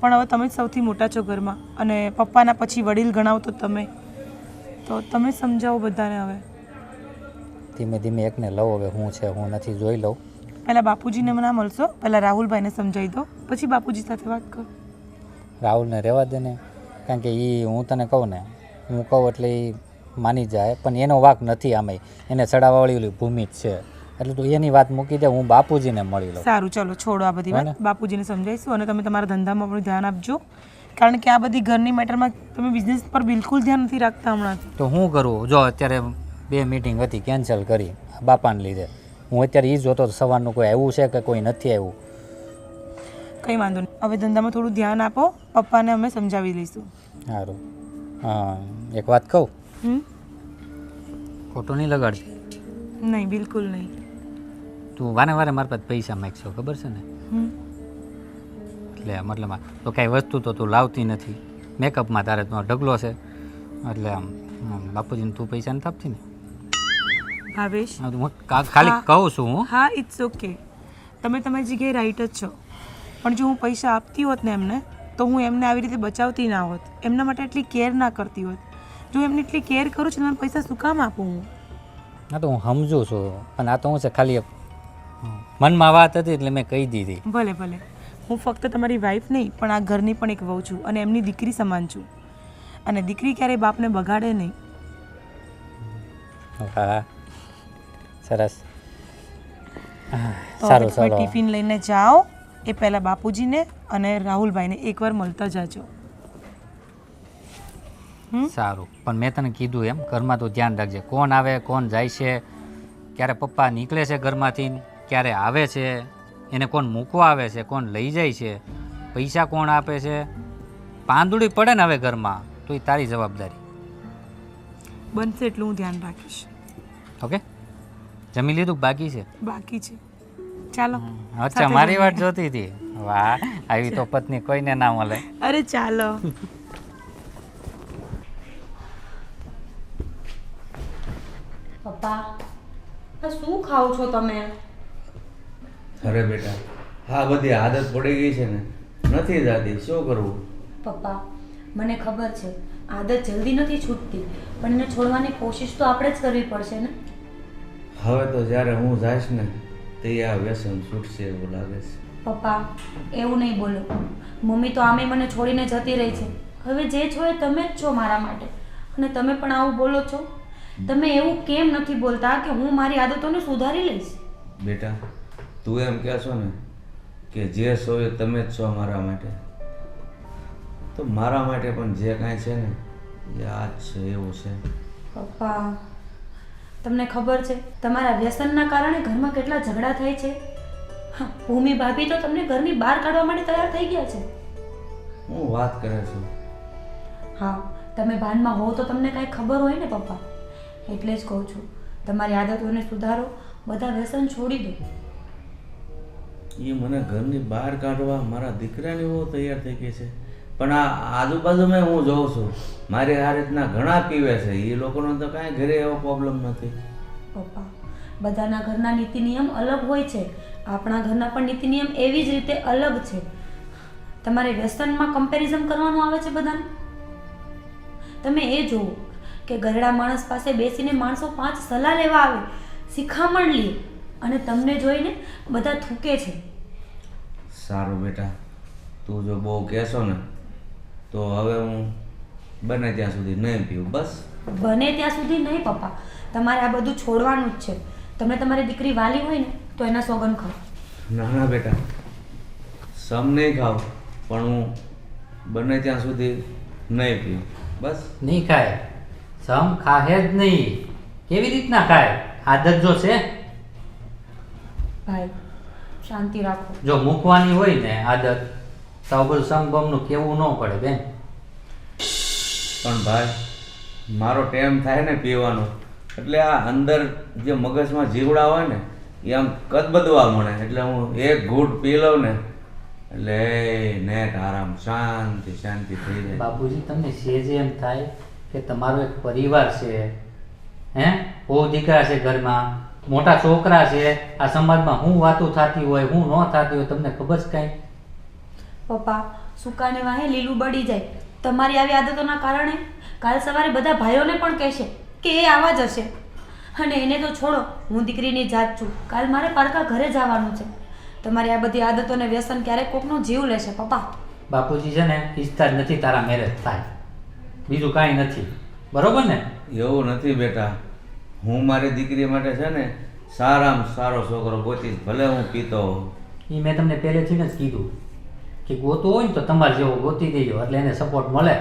Speaker 3: પણ હવે તમે જ સૌથી મોટા છો ઘરમાં, અને પપ્પાના પછી વડીલ ગણાવો તો તમે સમજાવો બધાને. હવે
Speaker 2: ધીમે ધીમે એકને લઉં, હવે હું છે હું નથી જોઈ લઉં.
Speaker 3: પહેલાં બાપુજીને ના મળશો, પહેલાં રાહુલભાઈને સમજાવી દો, પછી બાપુજી સાથે વાત કરો.
Speaker 2: રાહુલને રહેવા દે ને, કારણ કે એ હું તને કહું ને, હું કહું એટલે એ માની જાય, પણ એનો વાંક નથી આમેય. એને ચડાવવાવાળી ઓલી ભૂમિ જ છે, એટલે તું એની વાત મૂકી દે, હું બાપુજીને મળી લઉં.
Speaker 3: સારું, ચલો છોડો આ બધી વાત, બાપુજીને સમજાવીશું અને તમે તમારા ધંધામાં પણ ધ્યાન આપજો, કારણ કે આ બધી ઘરની મેટરમાં તમે બિઝનેસ પર બિલકુલ ધ્યાન નથી રાખતા હમણાં.
Speaker 2: તો શું કરું? જો અત્યારે 2 મીટિંગ હતી, કેન્સલ કરી બાપાને લીધે. હું અત્યારે એ જ જોતો સવારનું કોઈ આવ્યું છે કે કોઈ નથી આવ્યું.
Speaker 3: કંઈ વાંધો નહીં, હવે ધંધામાં થોડું ધ્યાન આપો, પપ્પાને અમે સમજાવી લઈશું.
Speaker 2: સારું. હા, એક વાત કહું,
Speaker 3: હમ?
Speaker 2: ખોટું નહીં લગાડતી.
Speaker 3: નહીં, બિલકુલ નહીં.
Speaker 2: તું વારે વારે મારી પાસે પૈસા માગશો, ખબર છે ને?
Speaker 3: હમ.
Speaker 2: એટલે મતલબ તો કાંઈ વસ્તુ તો તું લાવતી નથી, મેકઅપમાં તારે તો ઢગલો છે, એટલે આમ બાપુજીને તું પૈસા નથી આપતી ને?
Speaker 3: ભાવેશ,
Speaker 2: હા, તો હું ખાલી કહું છું હું.
Speaker 3: હા, ઇટ્સ ઓકે, તમે તમારી જગ્યાએ રાઈટ જ છો, પણ જો હું પૈસા આપતી હોત ને એમને, તો હું એમને આવી રીતે બચાવતી ના હોત, એમના માટે એટલી કેર ના કરતી હોત. જો એમની એટલી કેર કરું છું, તો મને પૈસા શું કામ આપું હું?
Speaker 2: હા, તો હું સમજુ છું, પણ આ તો હું છે ખાલી એક મનમાં વાત હતી એટલે મેં કહી દીધી.
Speaker 3: ભલે ભલે, હું ફક્ત તમારી વાઈફ નહીં પણ આ ઘરની પણ એક વહુ છું અને એમની દીકરી સમાન છું, અને દીકરી ક્યારેય બાપને બગાડે નહીં.
Speaker 2: હા, સરસ.
Speaker 3: તો હવે
Speaker 2: સારું,
Speaker 3: તમે
Speaker 2: સારું.
Speaker 3: ટિફિન લઈને જાઓ, એ પહેલાં બાપુજીને અને રાહુલભાઈને એકવાર મળતા જાજો.
Speaker 2: સારું, પણ મેં તને કીધું એમ ઘરમાં તો ધ્યાન રાખજે, કોણ આવે કોણ જાય છે, ક્યારે પપ્પા નીકળે છે ઘરમાંથી, ક્યારે આવે છે, એને કોણ મૂકવા આવે છે, કોણ લઈ જાય છે, પૈસા કોણ આપે છે. પાંદુડી પડે ને હવે ઘરમાં તો એ તારી જવાબદારી.
Speaker 3: બનશે એટલું હું ધ્યાન રાખીશ.
Speaker 2: ઓકે? જમી લીધું કે બાકી છે?
Speaker 3: બાકી છે, ચાલો.
Speaker 2: અચ્છા, મારી વાત જોતી હતી. વાહ, આવી તો પત્ની કોઈને ના મળે.
Speaker 3: અરે ચાલો.
Speaker 4: પપ્પા, આ શું ખાઓ છો તમે?
Speaker 1: અરે બેટા, હા બધી આદત પડી ગઈ છે ને, નથી જાતી, શું કરવું?
Speaker 4: પપ્પા, મને ખબર છે આદત જલ્દી નથી છૂટતી, પણ એને છોડવાની કોશિશ તો આપણે જ કરવી પડશે ને.
Speaker 1: હવે તો જ્યારે હું જઈશ ને તે આ વ્યસન છૂટશે એવું લાગે છે.
Speaker 4: પપ્પા, એવું નહીં બોલો. મમ્મી તો આમે મને છોડીને જતી રહી છે. હવે જે છો એ તમે જ છો મારા માટે, અને તમે પણ આવું બોલો છો. તમે એવું કેમ નથી બોલતા કે હું મારી આદતોને સુધારી લઈશ?
Speaker 1: બેટા, તું એમ કહેશો ને કે જે છો એ તમે જ છો મારા માટે, તો મારા માટે પણ જે કાંઈ છે ને એ આ જ છે, એવું છે.
Speaker 4: પપ્પા, તમને ખબર છે તમારા વ્યસનના કારણે ઘરમાં કેટલા ઝઘડા થાય છે? હા, ભૂમિ ભાભી તો તમને ઘરની બહાર કાઢવા માટે તૈયાર થઈ ગયા છે.
Speaker 1: હું વાત કરે છું.
Speaker 4: હા, તમે ભાનમાં હો તો તમને કાંઈ ખબર હોય ને પપ્પા. એટલે જ કહું છું, તમારી આદતોને સુધારો, બધા વ્યસન છોડી દો.
Speaker 1: એ મને ઘરની બહાર કાઢવા મારા દીકરાની બહુ તૈયાર થઈ ગઈ છે, પણ આ આજુબાજુમાં હું જોઉં છું મારી આ રીતના ઘણા પીવે છે, એ લોકોનો તો કાંઈ ઘરે એવો પ્રોબ્લેમ નથી.
Speaker 4: પપ્પા, બધાના ઘરના નીતિ નિયમ અલગ હોય છે, આપણા ઘરના પણ નીતિ નિયમ એવી જ રીતે અલગ છે. તમારે વ્યસનમાં કમ્પેરિઝન કરવાનું આવે છે બધાને. તમે એ જુઓ કે ગરડા માણસ પાસે બેસીને માણસો 5 સલાહ લેવા આવે, શિખામણ લે, અને તમને જોઈને બધા થૂકે છે.
Speaker 1: સારું બેટા, તું જો બહુ કહેશો ને તો હવે હું બને ત્યાં સુધી નહીં પીવું, બસ.
Speaker 4: બને ત્યાં સુધી નહીં પપ્પા, તમારે આ બધું છોડવાનું જ છે. તમે તમારી દીકરી વાલી હોય ને તો એના સોગન ખાઓ.
Speaker 1: ના ના બેટા, સમ નહીં ખાવ, પણ હું બને ત્યાં સુધી નહીં પીવું, બસ.
Speaker 2: નહીં ખાય, સમ ખાહે જ નહીં. કેવી રીતના ખાય? આદત જો છે.
Speaker 4: ભાઈ, શાંતિ રાખો.
Speaker 2: જો મૂકવાની હોય ને આદત તો બધું સંગમનું કેવું ન પડે બેન.
Speaker 1: પણ ભાઈ, મારો ટાઈમ થાય ને પીવાનો એટલે આ અંદર જે મગજમાં જીવડા હોય ને એ આમ કદબદવા મળે, એટલે હું એક ઘૂંટ પી લઉં ને એટલે નેટ આરામ, શાંતિ શાંતિ થઈ જાય.
Speaker 2: બાપુજી, તમને સેજે એમ થાય કે તમારો એક પરિવાર છે, હે, બહુ દીકરા છે ઘરમાં, મોટા છોકરા છે, આ સમાજમાં હું વાતો થતી હોય હું ન થતી હોય તમને ખબર છે કાંઈ?
Speaker 4: પપ્પા, સુકાને વાહે લીલું બળી જાય. તમારી આવી આદતોના કારણે કાલ સવારે બધા ભાઈઓને પણ કહેશે કે એ આવા જ હશે. અને એને તો છોડો, હું દીકરીની જાત છું, કાલ મારે પારકા ઘરે જવાનું છે. તમારી આ બધી આદતોને વ્યસન ક્યારેક કોકનો જીવ લેશે. પપ્પા,
Speaker 2: બાપુજી છે ને ઈચ્છતા જ નથી તારા મેરેજ થાય, બીજું કાંઈ નથી, બરોબર ને?
Speaker 1: એવું નથી બેટા, હું મારી દીકરી માટે છે ને સારામાં સારો છોકરો ગોતીશ, ભલે હું પીતો હોઉં.
Speaker 2: એ મેં તમને પહેલેથી જ કીધું કે ગોતું હોય ને તો તમારે જેવો ગોતી દેજો એટલે એને સપોર્ટ મળે.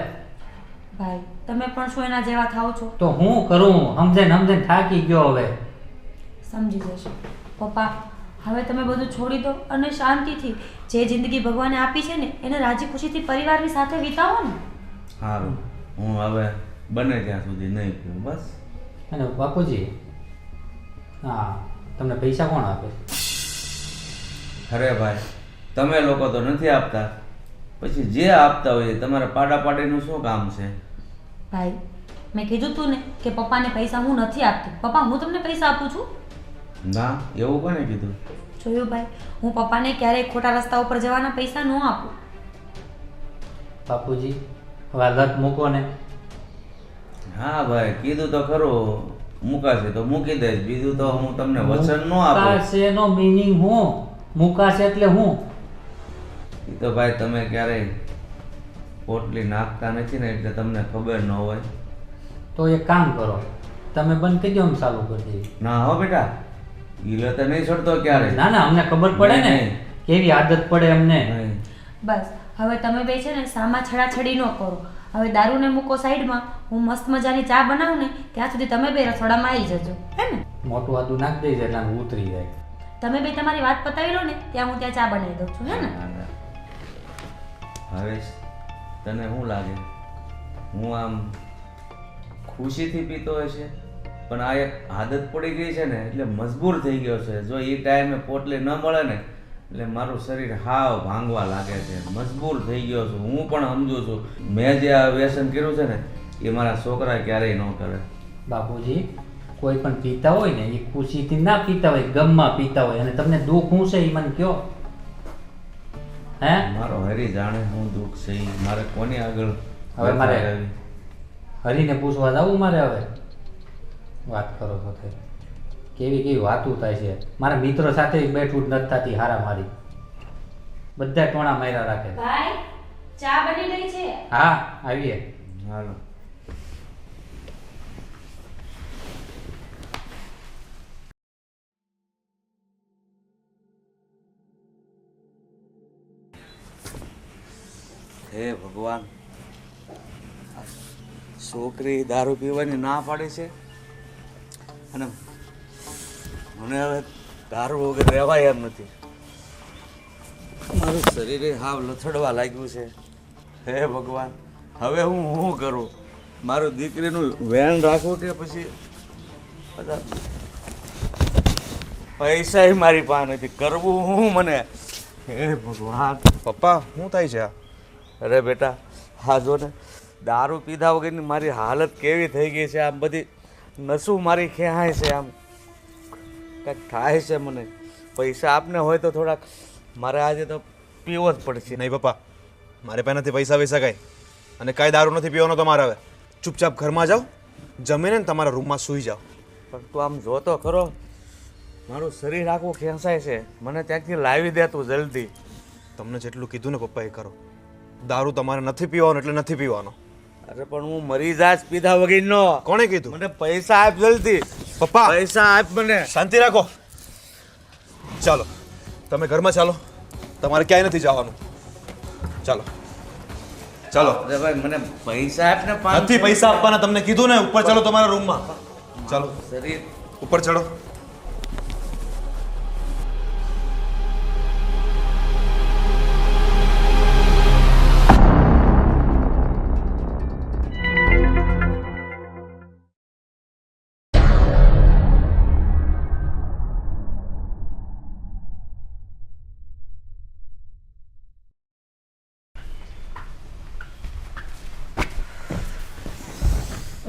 Speaker 4: ભાઈ તમે પણ શું એના જેવા થાવ છો?
Speaker 2: તો હું કરું? સમજે થાકી ગયો હવે.
Speaker 4: સમજી જશો પપ્પા. હવે તમે બધું છોડી દો અને શાંતિથી જે જિંદગી ભગવાને આપી છે ને એને રાજી ખુશીથી પરિવારની સાથે વિતાવો ને.
Speaker 1: સારું, હું હવે બને ત્યાં સુધી નહીં પીવું, બસ.
Speaker 2: અને બાપુજી, હા, તમને પૈસા કોણ આપે?
Speaker 1: અરે ભાઈ, તમે લોકો તો નથી આપતા, પછી જે આપતા હોય એ તમારે પાડાપાડીનું શું કામ છે?
Speaker 4: ભાઈ મેં કીધું તું ને કે પપ્પાને પૈસા હું નથી આપતી. પપ્પા હું તમને પૈસા આપું છું?
Speaker 1: ના, એવું કોને કીધું?
Speaker 4: જોયું ભાઈ, હું પપ્પાને ક્યારેય ખોટા રસ્તા ઉપર જવાના પૈસા ન આપું.
Speaker 2: બાપુજી, હવે આ લત મૂકો ને.
Speaker 1: હા ભાઈ, કીધું તો ખરું, મૂકાશે તો મૂકી દઈશ, બીજું તો હું તમને વચન ન આપું.
Speaker 2: મુકાશે નો મીનિંગ હું? મુકાશે એટલે હું?
Speaker 1: એ તો ભાઈ તમે ક્યારેય પોટલી નાખતા નથી ને એટલે તમને ખબર ન હોય.
Speaker 2: તો એક કામ કરો, તમે બંધ કરી દો, આમ ચાલુ કરી દેવી.
Speaker 1: ના હો બેટા, ગીલો તો નહીં છોડતો ક્યારે.
Speaker 2: ના ના, અમને ખબર પડે ને
Speaker 1: નહીં.
Speaker 2: કેવી આદત પડે અમને.
Speaker 1: નહીં.
Speaker 4: બસ હવે તમે બે છે ને સામા છડાછડી ન કરો. હવે દારૂને મૂકો સાઈડમાં. હું મસ્ત મજાની ચા બનાવું ને ત્યાં સુધી તમે બે રસોડામાં આવી જજો, હે ને?
Speaker 2: મોટું આદુ નાખી દઈશ એટલે આમ ઉતરી જાય.
Speaker 4: તમે બે તમારી વાત પતાવી લો ને ત્યાં હું ત્યાં ચા બનાવી દઉં છું, હે ને?
Speaker 1: હવે તને શું લાગે હું આમ ખુશીથી પીતો હશે? પણ આ એક આદત પડી ગઈ છે ને એટલે મજબૂર થઈ ગયો છે. જો એ ટાઈમે પોટલી ન મળે ને એટલે મારું શરીર હાવ ભાંગવા લાગે છે. મજબૂર થઈ ગયો છું, હું પણ સમજુ છું. મેં જે આ વ્યસન કર્યું છે ને એ મારા છોકરા ક્યારેય ન કરે.
Speaker 2: બાપુજી, કોઈ પણ પીતા હોય ને એ ખુશીથી ના પીતા હોય, ગમમાં પીતા હોય. અને તમને દુઃખ શું છે એ મને કહો. હે?
Speaker 1: મારો હરી જાણે હું દુઃખ છે ઈ. મારે કોની આગળ
Speaker 2: હવે મારે
Speaker 1: આવી?
Speaker 2: હરીને પૂછવા જવું મારે હવે? વાત કરો છો તે કેવી કેવી વાતું થાય છે. મારા મિત્રો સાથે બેઠું જ નથી થતી હારા મારી. બધા ટોણા માર્યા રાખે.
Speaker 4: ભાઈ ચા બની ગઈ છે?
Speaker 2: હા, આવીએ.
Speaker 1: હાલો. હે ભગવાન, છોકરી દારૂ પીવાની ના પાડે છે અને મને હવે દારૂ વગર રહેવાય એમ નથી. મારું શરીરે હાવ લથડવા લાગ્યું છે. હે ભગવાન, હવે હું શું કરું? મારું દીકરીનું વેણ રાખું કે પછી બધા પૈસા મારી પાસે નથી, કરવું હું મને? હે ભગવાન.
Speaker 5: પપ્પા શું થાય છે આ?
Speaker 1: અરે બેટા, હા જો ને, દારૂ પીધા વગરની મારી હાલત કેવી થઈ ગઈ છે. આમ બધી નસું મારી ખેંચાય છે, આમ કંઈક થાય છે મને. પૈસા આપને હોય તો થોડાક, મારે આજે તો પીવો જ પડશે.
Speaker 5: નહીં પપ્પા, મારે પાસે નથી પૈસા વૈસા કાંઈ, અને કાંઈ દારૂ નથી પીવાનો તમારે. હવે ચૂપચાપ ઘરમાં જાઓ, જમીને ને તમારા રૂમમાં સૂઈ જાઓ.
Speaker 1: પણ તું આમ જોતો ખરો, મારું શરીર આખું ખેંચાય છે. મને ત્યાંથી લાવી દે તું જલ્દી.
Speaker 5: તમને જેટલું કીધું ને પપ્પા એ કરો. દારૂ તમારે નથી પીવાનો એટલે નથી પીવાનો.
Speaker 1: અરે પણ હું મરી જાશ પીધા વગરનો.
Speaker 5: કોણે કીધું?
Speaker 1: મને પૈસા આપ જલ્દી.
Speaker 5: પપ્પા
Speaker 1: પૈસા આપ મને.
Speaker 5: શાંતિ રાખો. ચાલો તમે ઘરમાં ચાલો, તમારે ક્યાંય નથી જવાનું. ચાલો ચાલો.
Speaker 1: અરે ભાઈ, મને પૈસા આપ ને.
Speaker 5: નથી પૈસા આપવાના, તમને કીધું ને. ઉપર ચાલો તમારા રૂમમાં. ચાલો
Speaker 1: શરીર
Speaker 5: ઉપર ચડો.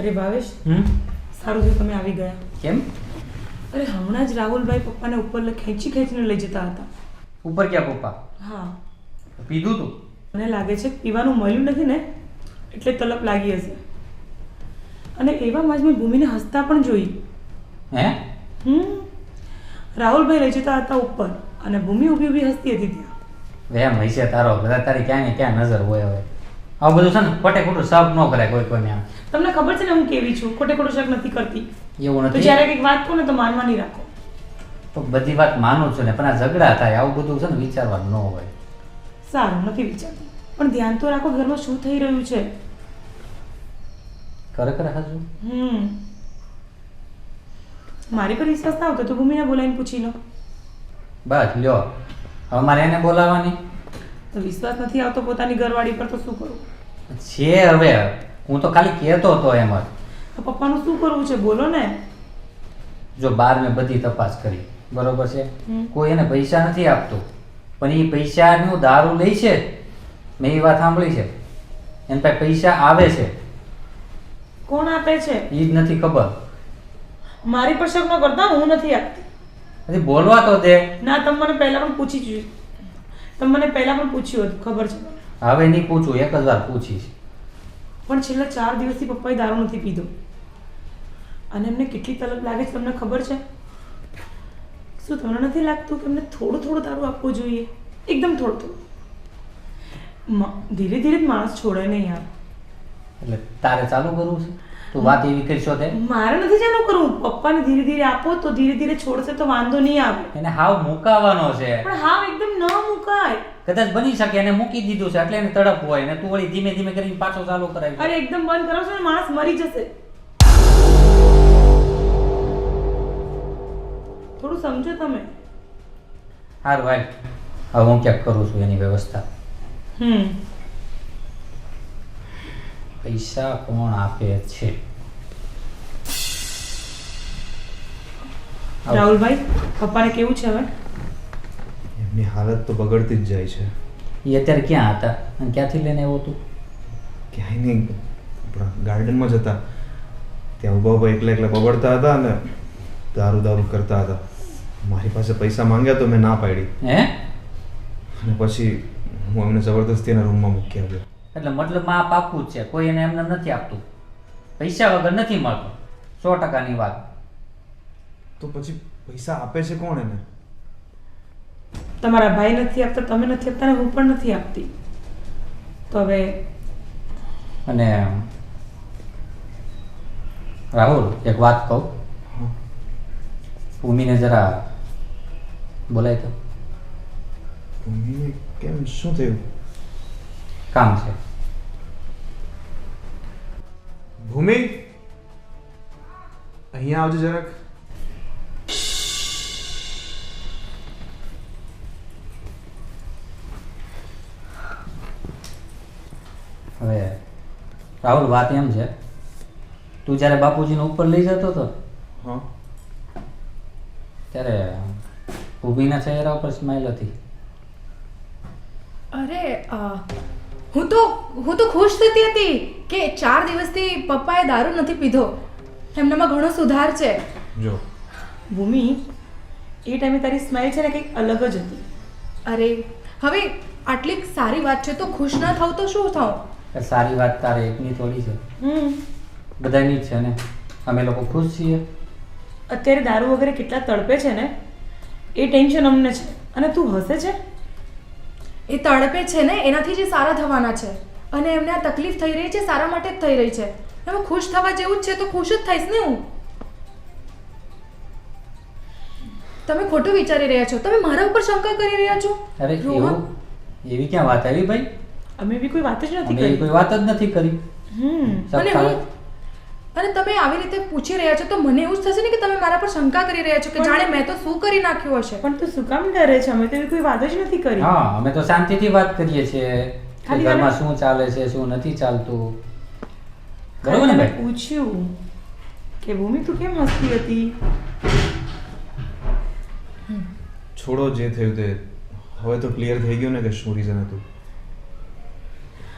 Speaker 3: અરે ભાવેશ,
Speaker 2: હમ?
Speaker 3: સારું થયું તમે આવી ગયા.
Speaker 2: કેમ?
Speaker 3: અરે હમણાં જ રાહુલભાઈ પપ્પાને ઉપર ખેંચીને લઈ જતા હતા.
Speaker 2: ઉપર ક્યાં પપ્પા?
Speaker 3: હા,
Speaker 2: પીધું તું?
Speaker 3: મને લાગે છે કે પીવાનું મળ્યું નથી ને એટલે તલપ લાગી હશે. અને એવામાં જ મેં ભૂમિને હસતા પણ જોઈ.
Speaker 2: હે?
Speaker 3: રાહુલભાઈ લઈ જતા હતા ઉપર અને ભૂમિ ઊભી ઊભી હસતી હતી ત્યાં.
Speaker 2: વેમ હશે તારો. બધા તારી ક્યાં ને ક્યાં નજર હોય. હવે આવું બધું છે ને ખોટે ખોટું સબ ન કરાય કોઈ કોઈને. આમ
Speaker 3: તમને ખબર છે ને હું કેવી છું, ખોટે ખોટું શક નથી કરતી.
Speaker 2: એવું
Speaker 3: તો
Speaker 2: નથી
Speaker 3: જ્યારે કંઈક વાત કહું ને તો માનવાની રાખો.
Speaker 2: તો બધી વાત માનું છું ને, પણ આ ઝઘડા થાય આવું બધું છે ને વિચારવાનું ન હોય.
Speaker 3: સારું, નથી વિચારતી, પણ ધ્યાન તો રાખો ઘરમાં શું થઈ રહ્યું છે.
Speaker 2: ખરેખર હાજુ
Speaker 3: મારી પર વિશ્વાસ ના આવતો તો ભૂમિને બોલાવીને પૂછી લો.
Speaker 2: બસ લ્યો, હવે મારે એને બોલાવવાની
Speaker 3: તો વિશ્વાસ નથી આવતો પોતાની ઘરવાળી પર તો શું કરું?
Speaker 2: છે. હવે હું તો ખાલી કહેતો હતો એમ જ.
Speaker 3: તો પપ્પાનું શું કરવું છે બોલો ને.
Speaker 2: જો બહાર મેં બધી તપાસ કરી, બરોબર છે, કોઈ એને પૈસા નથી આપતું, પણ એ પૈસાનું દારૂ લે છે. મેં એ વાત સાંભળી છે. એની પાસે પૈસા આવે છે,
Speaker 3: કોણ આપે છે?
Speaker 2: એ જ નથી ખબર.
Speaker 3: મારી પર શક ન કરતા, હું નથી આપતી.
Speaker 2: હજી બોલવા તો દે.
Speaker 3: ના, તમે મને પહેલા પણ પૂછી જોયું, તમે મને પહેલા પણ પૂછ્યું હતું, ખબર છે મને.
Speaker 2: હવે નહીં પૂછું, એક જ વાર પૂછીશ.
Speaker 3: પણ છેલ્લા 4 દિવસથી પપ્પાએ દારૂ નથી પીધો, અને એમને કેટલી તલબ લાગે છે તમને ખબર છે? શું તમને નથી લાગતું કે એમને થોડું થોડું દારૂ આપવું જોઈએ? એકદમ થોડું થોડું. ધીરે ધીરે જ માણસ છોડે નહીં યાર.
Speaker 2: એટલે તારે ચાલુ કરવું છે? તું વાત એવી કરશો તે?
Speaker 3: મારે નથી ચાલુ કરવું. પપ્પાને ધીરે ધીરે આપો તો ધીરે ધીરે છોડશે તો વાંધો નહીં આવે.
Speaker 2: એને હાવ મુકાવાનો છે.
Speaker 3: પણ હા, એકદમ ન મુકાય.
Speaker 2: કદાચ બની શકે એને મૂકી દીધું છે એટલે એને તડપ હોય ને તું વળી ધીમે ધીમે કરીને પાછો ચાલુ કરાવી.
Speaker 3: અરે એકદમ બંધ કરાવશો ને માણસ મરી જશે. થોડું સમજો તમે.
Speaker 2: સારું હાલ, હવે હું ક્યાંક કરું છું એની વ્યવસ્થા. પૈસા કોણ આપે છે?
Speaker 3: રાહુલભાઈ, પપ્પાને કેવું છે હવે?
Speaker 5: એમની હાલત તો બગડતી જ જાય છે.
Speaker 2: એ અત્યારે ક્યાં હતા અને ક્યાંથી લઈને આવ્યો તું?
Speaker 5: ક્યાંય નહીં, આપણા ગાર્ડનમાં જતા ત્યાં ઊભા ઊભા એકલા એકલા બગડતા હતા અને દારૂ કરતા હતા. મારી પાસે પૈસા માંગ્યા તો મેં ના પાડી.
Speaker 2: હે?
Speaker 5: અને પછી હું એમને જબરદસ્તી એના રૂમમાં મૂકી આવ્યો.
Speaker 2: એટલે મતલબ માં આપ આપવું જ છે, કોઈ એને એમને નથી આપતું, પૈસા વગર નથી મળતું. 100%ની વાત.
Speaker 5: તો પછી પૈસા આપે છે કોણ એને?
Speaker 3: તમારા ભાઈ નથી આપતા, તમે નથી આપતા, ને હું પણ નથી આપતી. તો હવે
Speaker 2: અને રાહુલ, એક વાત કહું, ભૂમિને જરા બોલાય તો.
Speaker 5: ભૂમિને કેમ, શું થયું?
Speaker 2: કામ છે.
Speaker 5: ભૂમિ, અહીંયા આવજો જરાક.
Speaker 2: હવે રાહુલ, વાત એમ છે, તું જ્યારે બાપુજીને ઉપર લઈ જતો હતો
Speaker 5: હા,
Speaker 2: ત્યારે ભૂમિના ચહેરા ઉપર સ્માઈલ હતી.
Speaker 6: અરે હું તો ખુશ થતી હતી કે 4 દિવસથી પપ્પાએ દારૂ નથી પીધો, એમનામાં ઘણો સુધાર છે.
Speaker 5: જો
Speaker 3: ભૂમિ, એ ટાઈમે તારી સ્માઈલ છે ને કંઈક અલગ જ હતી.
Speaker 6: અરે હવે આટલી સારી વાત છે તો ખુશ ના થાવ તો શું થાવ?
Speaker 2: એ સારી વાત તારે એકની થોડી છે, બધાની જ છે ને. અમે લોકો ખુશ છીએ.
Speaker 3: અત્યારે દારૂ વગેરે કેટલા તડપે છે ને, એ ટેન્શન અમને છે. અને તું હસે છે?
Speaker 6: એ તડપે છે ને એનાથી જે સારા થવાના છે, અને એમને આ તકલીફ થઈ રહી છે સારા માટે જ થઈ રહી છે. એમાં ખુશ થવા જેવું જ છે તો ખુશ જ થઈશ ને હું. તમે ખોટું વિચારી રહ્યા છો, તમે મારા ઉપર શંકા કરી રહ્યા છો.
Speaker 2: અરે
Speaker 6: રોહન,
Speaker 2: એવી ક્યાં વાત આવી ભાઈ?
Speaker 3: અમે બી કોઈ વાત જ નથી
Speaker 2: અમે એવી
Speaker 3: કરી.
Speaker 2: કોઈ વાત જ નથી કરી.
Speaker 6: અને તમે આવી રીતે પૂછી રહ્યા છો તો મને એવું જ થશે ને કે તમે મારા પર શંકા કરી રહ્યા છો કે જાણે મેં તો શું કરી નાખ્યું હશે.
Speaker 3: પણ તું શું કામ ડરે છે? અમે તો એવી કોઈ વાત જ નથી કરી.
Speaker 2: હા, અમે તો શાંતિથી વાત કરીએ છીએ કે
Speaker 3: ખાલી
Speaker 2: ઘરમાં શું ચાલે છે, શું નથી ચાલતું. બરોબર ને
Speaker 3: મેં
Speaker 2: ભાઈ?
Speaker 3: પૂછ્યું કે ભૂમિ તું કેમ હસતી હતી?
Speaker 5: છોડો જે થયું તે. હવે તો ક્લિયર થઈ ગયું ને કે શું રીઝન હતું.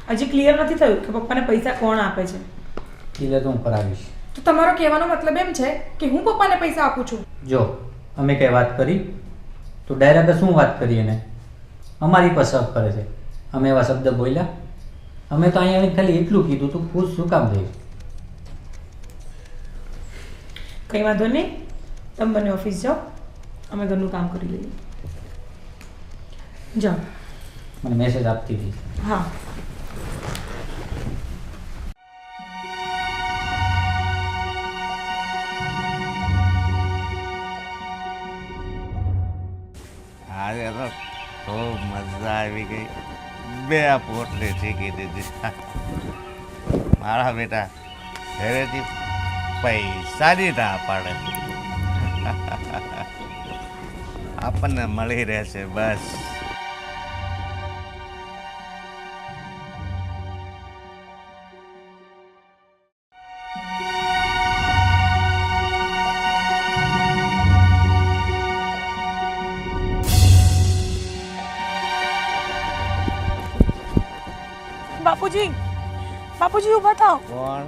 Speaker 3: હજી ક્લિયર નથી થયું કે પપ્પાને પૈસા કોણ આપે છે.
Speaker 2: એટલે તો હું કરાવીશ.
Speaker 6: તો તમારો કહેવાનો મતલબ એમ છે કે હું પપ્પાને પૈસા આપું છું?
Speaker 2: જો અમે કઈ વાત કરી તો ડાયરેક્ટ શું વાત કરી એને? અમારી પર શક કરે છે. અમે એવા શબ્દ બોલ્યા? અમે તો અહીંયા આવીને ખાલી એટલું કીધું, તું ખુશ શું કામ થઈ?
Speaker 3: કંઈ વાંધો નહીં, તમે બંને ઓફિસ જાઓ, અમે ઘરનું કામ કરી લઈએ. જાઓ.
Speaker 2: મને મેસેજ આપતી હતી.
Speaker 3: હા.
Speaker 1: આજે તો ખૂબ મજા આવી ગઈ. 2 પોટલી શીખી દીધી. મારા બેટા ઘરેથી પૈસાની ના પાડે. આપણને મળી રહેશે બસ.
Speaker 6: બાપુજી બાપુજી ઊભા થાઓ.
Speaker 1: કોણ?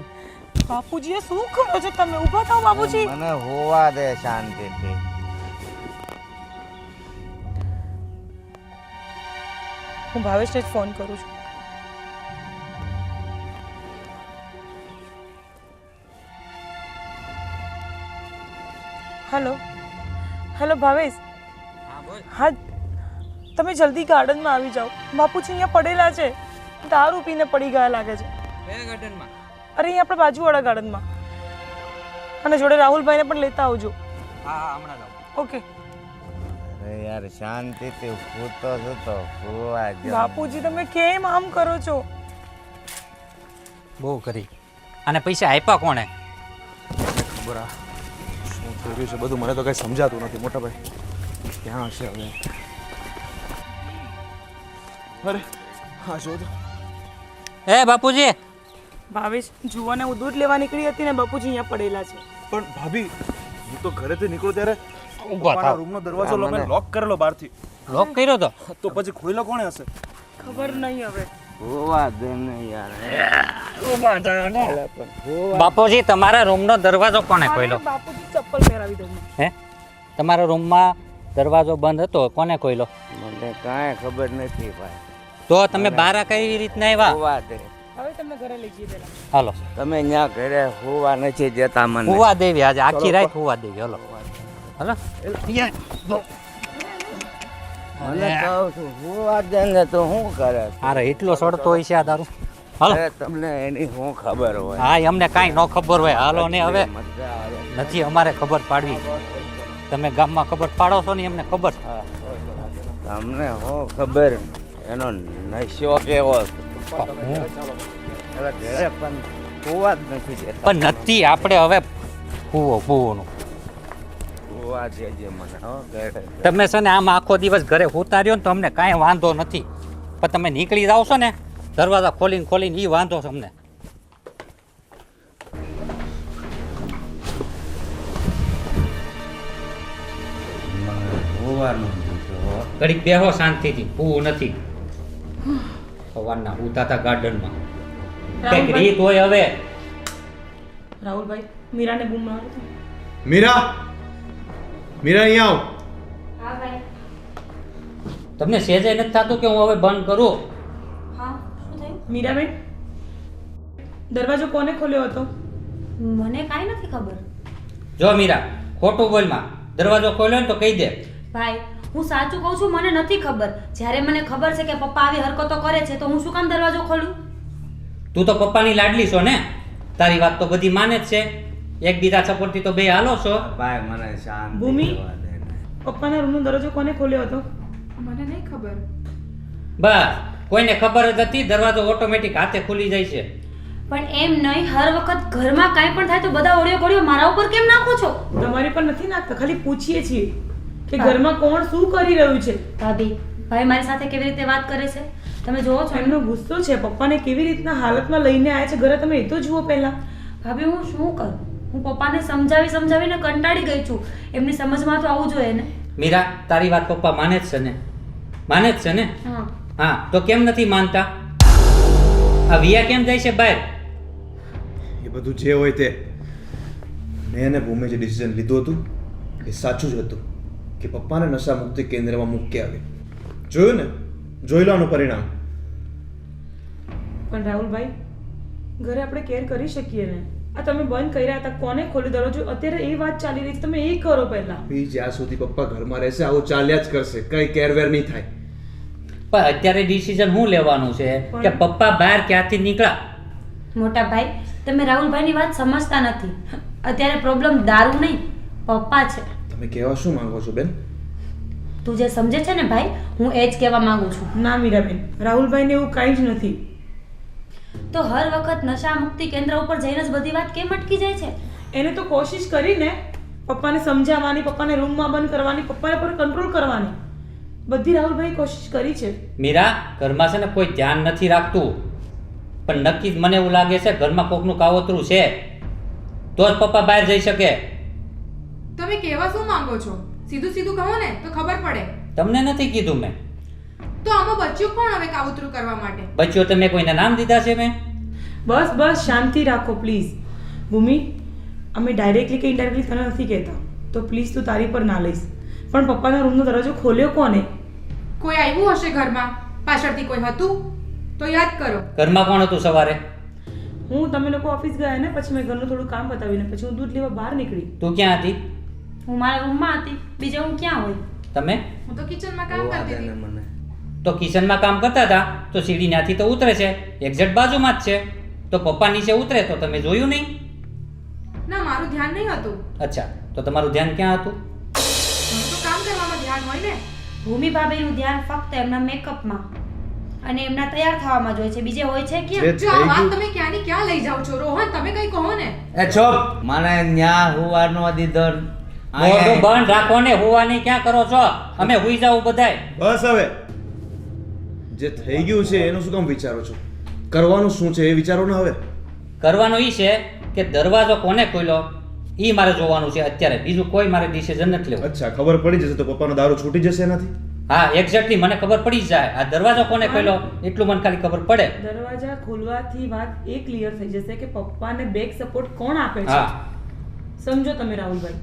Speaker 6: બાપુજી એ શું કરો છો તમે? ઊભા થાઓ બાપુજી.
Speaker 1: મને હોવા દે શાંતિથી.
Speaker 6: હું ભાવેશને જ ફોન કરું છું. Hello hello Bhavesh. હા તમે જલ્દી ગાર્ડનમાં આવી જાઓ. બાપુજી અહીંયા પડેલા છે, દારૂ પીને પડી ગયા લાગે છે. અરે અહીં આપણે બાજુવાળા ગાર્ડનમાં. અને જોડે રાહુલભાઈને પણ લેતા આવજો. ઓકે.
Speaker 1: અરે યાર શાંતિથી સૂતો સૂતો સુવા જ.
Speaker 6: બાપુજી તમે કેમ આમ કરો છો?
Speaker 2: બહુ કરી. અને પૈસા આપ્યા કોણે?
Speaker 5: ખબર આ શું થઈ રહ્યું છે બધું મને તો કઈ સમજાતું નથી મોટા ભાઈ. ક્યાં હશે હવે? અરે હા જો તો.
Speaker 2: એ બાપુજી,
Speaker 6: ભાવેશ જુઓ ને, હું દૂધ લેવા નીકળી હતી ને બાપુજી અહીંયા પડેલા છે.
Speaker 5: પણ ભાભી હું તો ઘરેથી નીકળું ત્યારે
Speaker 2: ઊભા થાવ.
Speaker 5: રૂમનો દરવાજો લોક કરેલો બહારથી.
Speaker 2: લોક કર્યો તો?
Speaker 5: તો પછી ખોઈલો કોણે હશે?
Speaker 6: ખબર નહીં હવે.
Speaker 1: હોવા દે ને યાર.
Speaker 2: બાપુજી તમારા રૂમનો દરવાજો કોને ખોલ્યો?
Speaker 6: બાપુજી ચપ્પલ પહેરાવી દઉં.
Speaker 2: હે? તમારા રૂમમાં દરવાજો બંધ હતો, કોને ખોલ્યો?
Speaker 1: મને કાંઈ ખબર નથી ભાઈ.
Speaker 2: તો તમે બહાર કઈ રીતના આવ્યા?
Speaker 1: હોવા દે.
Speaker 6: હવે તમને ઘરે લઈ જઈએ પહેલા.
Speaker 2: હાલો
Speaker 1: તમે ત્યાં ઘરે હોવા નથી દેતા મને.
Speaker 2: હુવા દેવી, આજે આખી રાત હુવા દેવી. હાલો હાલો.
Speaker 1: મને કહું છું હોવા દે ને તો શું કરે?
Speaker 2: અરે એટલો સડતો હોય છે આ દારૂ. હાલો.
Speaker 1: અરે તમને એની શું ખબર હોય?
Speaker 2: હા અમને કાંઈ ન ખબર હોય. હાલો ને હવે
Speaker 1: મજા આવે.
Speaker 2: નથી અમારે ખબર પાડવી. તમે ગામમાં ખબર પાડો છો ને એમને ખબર.
Speaker 1: તમને શું ખબર એનો નશો કેવો? હવે ઘરે પણ હોવા જ નથી દેતા.
Speaker 2: પણ નથી આપણે હવે હુવો ભૂવોનું.
Speaker 1: હોવા દેજે મને હો ઘરે.
Speaker 2: તમે છે ને આમ આખો દિવસ ઘરે હુતા રહ્યો ને તો અમને કાંઈ વાંધો નથી, પણ તમે નીકળી જાઓ છો ને દરવાજા ખોલીને ખોલીને એ વાંધો છે અમને.
Speaker 1: હોવાનું
Speaker 2: ઘડીક બેહો શાંતિથી, હુવું નથી. સવારના હુતા હતા ગાર્ડનમાં. કંઈક રીત હોય હવે.
Speaker 3: રાહુલભાઈ મીરાને બૂમ મારો તો.
Speaker 5: મીરા મીરા અહીંયા આવ.
Speaker 4: હા ભાઈ.
Speaker 2: તમને સેજે નથી થતું કે હું હવે બંધ કરું?
Speaker 4: હા શું થયું?
Speaker 3: મીરાબેન દરવાજો કોને ખોલ્યો હતો?
Speaker 4: મને કાંઈ નથી ખબર.
Speaker 2: જો મીરા, ખોટું બોલમાં. દરવાજો ખોલ્યો ને તો કહી દે.
Speaker 4: ભાઈ હું સાચું કહું છું, મને નથી ખબર. જ્યારે મને ખબર છે કે પપ્પા આવી હરકતો કરે છે તો હું શું કામ દરવાજો ખોલું?
Speaker 2: તું તો પપ્પાની લાડલી છો ને, તારી વાત તો બધી માને જ છે. એકબીજા સપોર્ટથી તો બે હાલો છો.
Speaker 1: ભાઈ મને શાંતિ
Speaker 3: ભૂમિ?
Speaker 1: રહેવા દે ને.
Speaker 3: પપ્પાના રૂમનો દરવાજો કોને ખોલ્યો હતો?
Speaker 6: મને નહીં ખબર.
Speaker 2: બસ કોઈને ખબર જ હતી. દરવાજો ઓટોમેટિક હાથે ખુલી જાય છે.
Speaker 4: પણ એમ નહીં, હર વખત ઘરમાં કાંઈ પણ થાય તો બધા ઓડિયો કોડિયો મારા ઉપર કેમ નાખો છો?
Speaker 3: તમારી પર નથી નાખતા, ખાલી પૂછીએ છીએ કે ઘરમાં કોણ શું કરી રહ્યું છે.
Speaker 4: ભાભી, ભાઈ મારી સાથે કેવી રીતે વાત કરે છે તમે જોવો છો?
Speaker 3: એમનો ગુસ્સો છે, પપ્પાને કેવી રીતના હાલતમાં લઈને આવ્યા છે ઘરે, તમે એ તો જુઓ પહેલા.
Speaker 4: ભાભી હું શું કરું? હું પપ્પાને સમજાવીને કંટાળી ગઈ છું. એમની સમજમાં તો આવવું જોઈએ ને.
Speaker 2: મીરા, તારી વાત પપ્પા માને જ છે ને? માને જ છે ને?
Speaker 4: હા.
Speaker 2: હા તો કેમ નથી માનતા? આ વિયા કેમ જાય છે બહાર?
Speaker 5: એ બધું જે હોય તે મેં અને ભૂમે જે ડિસિઝન લીધું હતું એ સાચું જ હતું કે પપ્પાને નશા મુક્તિ કેન્દ્રમાં મૂકી આવે. જોયું ને, જોઈ લો આનું પરિણામ.
Speaker 3: પણ રાહુલભાઈ ઘરે આપણે કેર કરી શકીએ ને. આ તમે બંધ કર્યા હતા, કોને ખોલ્યો દરવાજો? અત્યારે એ વાત ચાલી રહી છે, તમે એ કરો પહેલા.
Speaker 5: જ્યાં સુધી પપ્પા ઘરમાં રહેશે આવું ચાલ્યા જ કરશે, કઈ કેરવેર નહીં થાય.
Speaker 2: પણ અત્યારે ડિસિઝન શું લેવાનું છે કે પપ્પા બહાર ક્યાંથી નીકળ્યા?
Speaker 4: મોટા ભાઈ, તમે રાહુલભાઈની વાત સમજતા નથી. અત્યારે પ્રોબ્લેમ દારૂ નહીં, પપ્પા છે.
Speaker 5: તમે કહેવા શું માંગો છો બેન?
Speaker 4: તું જે સમજે છે ને ભાઈ, હું એ જ કહેવા માંગુ છું.
Speaker 3: ના મીરાબેન, રાહુલભાઈને એવું કાંઈ જ નથી.
Speaker 4: તો હર વખત નશા મુક્તિ કેન્દ્ર ઉપર જઈને જ બધી વાત કેમ અટકી જાય છે?
Speaker 3: એને તો કોશિશ કરીને પપ્પાને સમજાવવાની, પપ્પાને રૂમમાં બંધ કરવાની, પપ્પાને પર કંટ્રોલ કરવાની બધી રાહુલભાઈ કોશિશ કરી છે.
Speaker 2: મીરા, ઘરમાં છે ને કોઈ ધ્યાન નથી રાખતું, પણ નક્કી જ મને એવું લાગે છે ઘરમાં કોકનું કાવતરું છે, તો જ પપ્પા બહાર જઈ શકે.
Speaker 6: તમે કહેવા શું માંગો છો? સીધું સીધું કહો ને તો ખબર પડે.
Speaker 2: તમને નથી કીધું મેં.
Speaker 6: તો આમાં બચ્યું કોણ હવે કાવતરું કરવા માટે?
Speaker 2: બચ્ચો તમે કોઈના નામ દીધા છે મેં?
Speaker 3: બસ બસ શાંતિ રાખો પ્લીઝ. ભૂમિ, અમે ડાયરેક્ટલી કે ઇનડાયરેક્ટલી તને નથી કહેતા, તો પ્લીઝ તું તારી પર ના લઈશ. પણ પપ્પાના રૂમનો દરવાજો ખોલ્યો કોને?
Speaker 6: કોઈ આવ્યું હશે ઘરમાં, પાછળથી કોઈ હતું તો યાદ કરો.
Speaker 2: ઘરમાં કોણ હતું સવારે?
Speaker 3: હું, તમે લોકો ઓફિસ ગયા ને પછી મેં ઘરનું થોડું કામ પતાવીને પછી હું દૂધ લેવા બહાર નીકળી.
Speaker 2: તું ક્યાં હતી?
Speaker 4: હું મારા રૂમમાં હતી, બીજે હું ક્યાં હોય?
Speaker 2: તમે
Speaker 6: હું તો કિચનમાં કામ કરતી હતી.
Speaker 1: મને
Speaker 2: તો કિચનમાં કામ કરતા હતા તો સીડી ત્યાંથી તો ઉતરે છે, એક્ઝેક્ટ બાજુમાં જ છે. તો પપ્પા નીચે ઉતરે તો તમે જોયું નહીં?
Speaker 6: ના, મારું ધ્યાન નહીં હતું.
Speaker 2: અચ્છા, તો તમારું ધ્યાન ક્યાં હતું?
Speaker 6: મારું તો કામ કરવામાં ધ્યાન હોય ને.
Speaker 4: ભૂમિ ભાભીનું ધ્યાન ફક્ત એમના મેકઅપમાં અને એમના તૈયાર થવામાં જ હોય છે, બીજે હોય છે ક્યાં?
Speaker 6: જો આ વાત તમે ક્યાંની ક્યાં લઈ જાઓ છો? રોહન, તમે કઈ કહો ને.
Speaker 1: એ ચોપ, મને ન્યા હુવાનો દીધો.
Speaker 2: મોઢું બંધ રાખો ને, હોવાની ક્યાં કરો છો? અમે હુઈ જાવ બધાય.
Speaker 5: બસ હવે જે થઈ ગયું છે એનું શું કામ વિચારો છો? કરવાનું શું છે એ વિચારો ને હવે.
Speaker 2: કરવાનું ઈ છે કે દરવાજો કોને ખોલ્યો ઈ મારે જોવાનું છે અત્યારે, બીજું કોઈ મારે ડિસિઝન નથી લેવું.
Speaker 5: અચ્છા, ખબર પડી જશે તો પપ્પાનો દારૂ છૂટી જશે એનાથી?
Speaker 2: હા, એક્ઝેક્ટલી મને ખબર પડી જ જાય આ દરવાજો કોને ખોલ્યો એટલું મને ખાલી ખબર પડે.
Speaker 3: દરવાજા ખોલવાથી વાત એ ક્લિયર થઈ જશે કે પપ્પાને બેક સપોર્ટ કોણ આપે છે.
Speaker 2: હા
Speaker 3: સમજો તમે રાહુલભાઈ.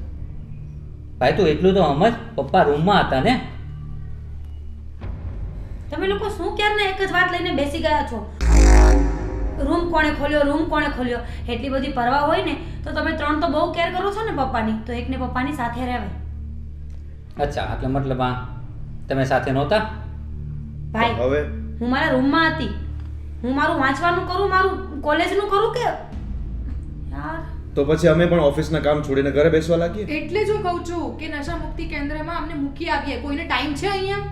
Speaker 2: ભાઈ તું એટલું તો સમજ, પપ્પા રૂમમાં હતા ને.
Speaker 4: તમે લોકો શું ક્યારના એક જ વાત લઈને બેસી ગયા છો? રૂમ કોણે ખોલ્યો, રૂમ કોણે ખોલ્યો? એટલી બધી પરવા હોય ને તો તમે ત્રણ તો બહુ કેર કરો છો ને પપ્પાની, તો એકને પપ્પાની સાથે રહેવાય.
Speaker 2: અચ્છા, એટલે મતલબ આ તમે સાથે નહોતા?
Speaker 4: ભાઈ,
Speaker 5: હવે
Speaker 4: હું મારા રૂમમાં હતી, હું મારું વાંચવાનું કરું, મારું કોલેજનું કરું કે યાર.
Speaker 5: તો પછી અમે પણ ઓફિસના કામ છોડીને ઘરે બેસવા લાગીએ?
Speaker 6: એટલે જ હું કહું છું કે નશા મુક્તિ કેન્દ્રમાં અમને મૂકી આવીએ. કોઈને ટાઈમ છે અહીંયા?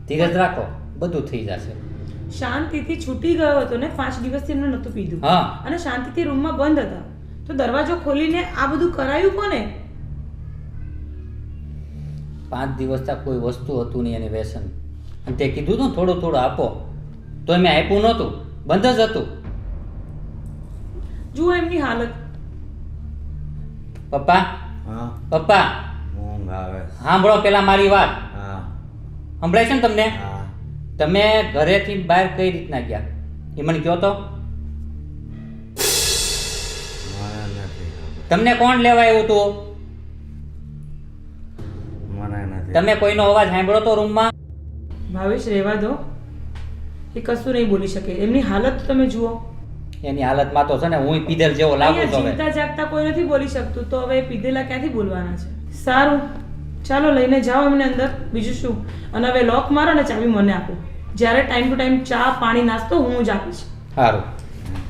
Speaker 2: ધીરજ રાખો, બધું થઈ જશે.
Speaker 3: શાંતિથી છૂટી ગયો હતો ને, 5 દિવસથી એમને નહોતું પીધું
Speaker 2: હા.
Speaker 3: અને શાંતિથી રૂમમાં બંધ હતા, તો દરવાજો ખોલીને આ બધું કરાયું કોને?
Speaker 2: 5 દિવસથી કોઈ વસ્તુ હતું નહીં એને વ્યસન, અને તે કીધું તું થોડું થોડું આપો, તો મેં આપ્યું નહોતું, બંધ જ હતું.
Speaker 3: જુઓ એમની હાલત.
Speaker 2: પપ્પા,
Speaker 1: હા,
Speaker 2: પપ્પા
Speaker 1: ઊંઘ આવે.
Speaker 2: સાંભળો પેલા મારી વાત.
Speaker 1: હા
Speaker 2: સંભળાય છે ને તમને?
Speaker 1: હા.
Speaker 2: તમે ઘરેથી બહાર કઈ રીતના ગયા એ મને કહો તો.
Speaker 1: મને નથી ખબર.
Speaker 2: તમને કોણ લેવા આવ્યું હતું?
Speaker 1: મને નથી.
Speaker 2: તમે કોઈનો અવાજ સાંભળો તો રૂમમાં?
Speaker 3: ભાવેશ, રહેવા દો, એ કશું નહીં બોલી શકે. એમની હાલત તો તમે જુઓ.
Speaker 2: એની હાલતમાં તો છે ને હું પીધેલ જેવો લાગુ
Speaker 3: અહીંયા
Speaker 2: છું હવે.
Speaker 3: જીવતા જાગતા કોઈ નથી બોલી શકતું, તો હવે પીધેલા ક્યાંથી બોલવાના છે? સારું, ચાલો લઈને જાઓ એમને અંદર, બીજું શું. અને હવે લોક મારો ને ચાવી મને આપો. જ્યારે ટાઈમ ટુ ટાઈમ ચા પાણી નાસ્તો હું જ આપીશ.
Speaker 2: સારું,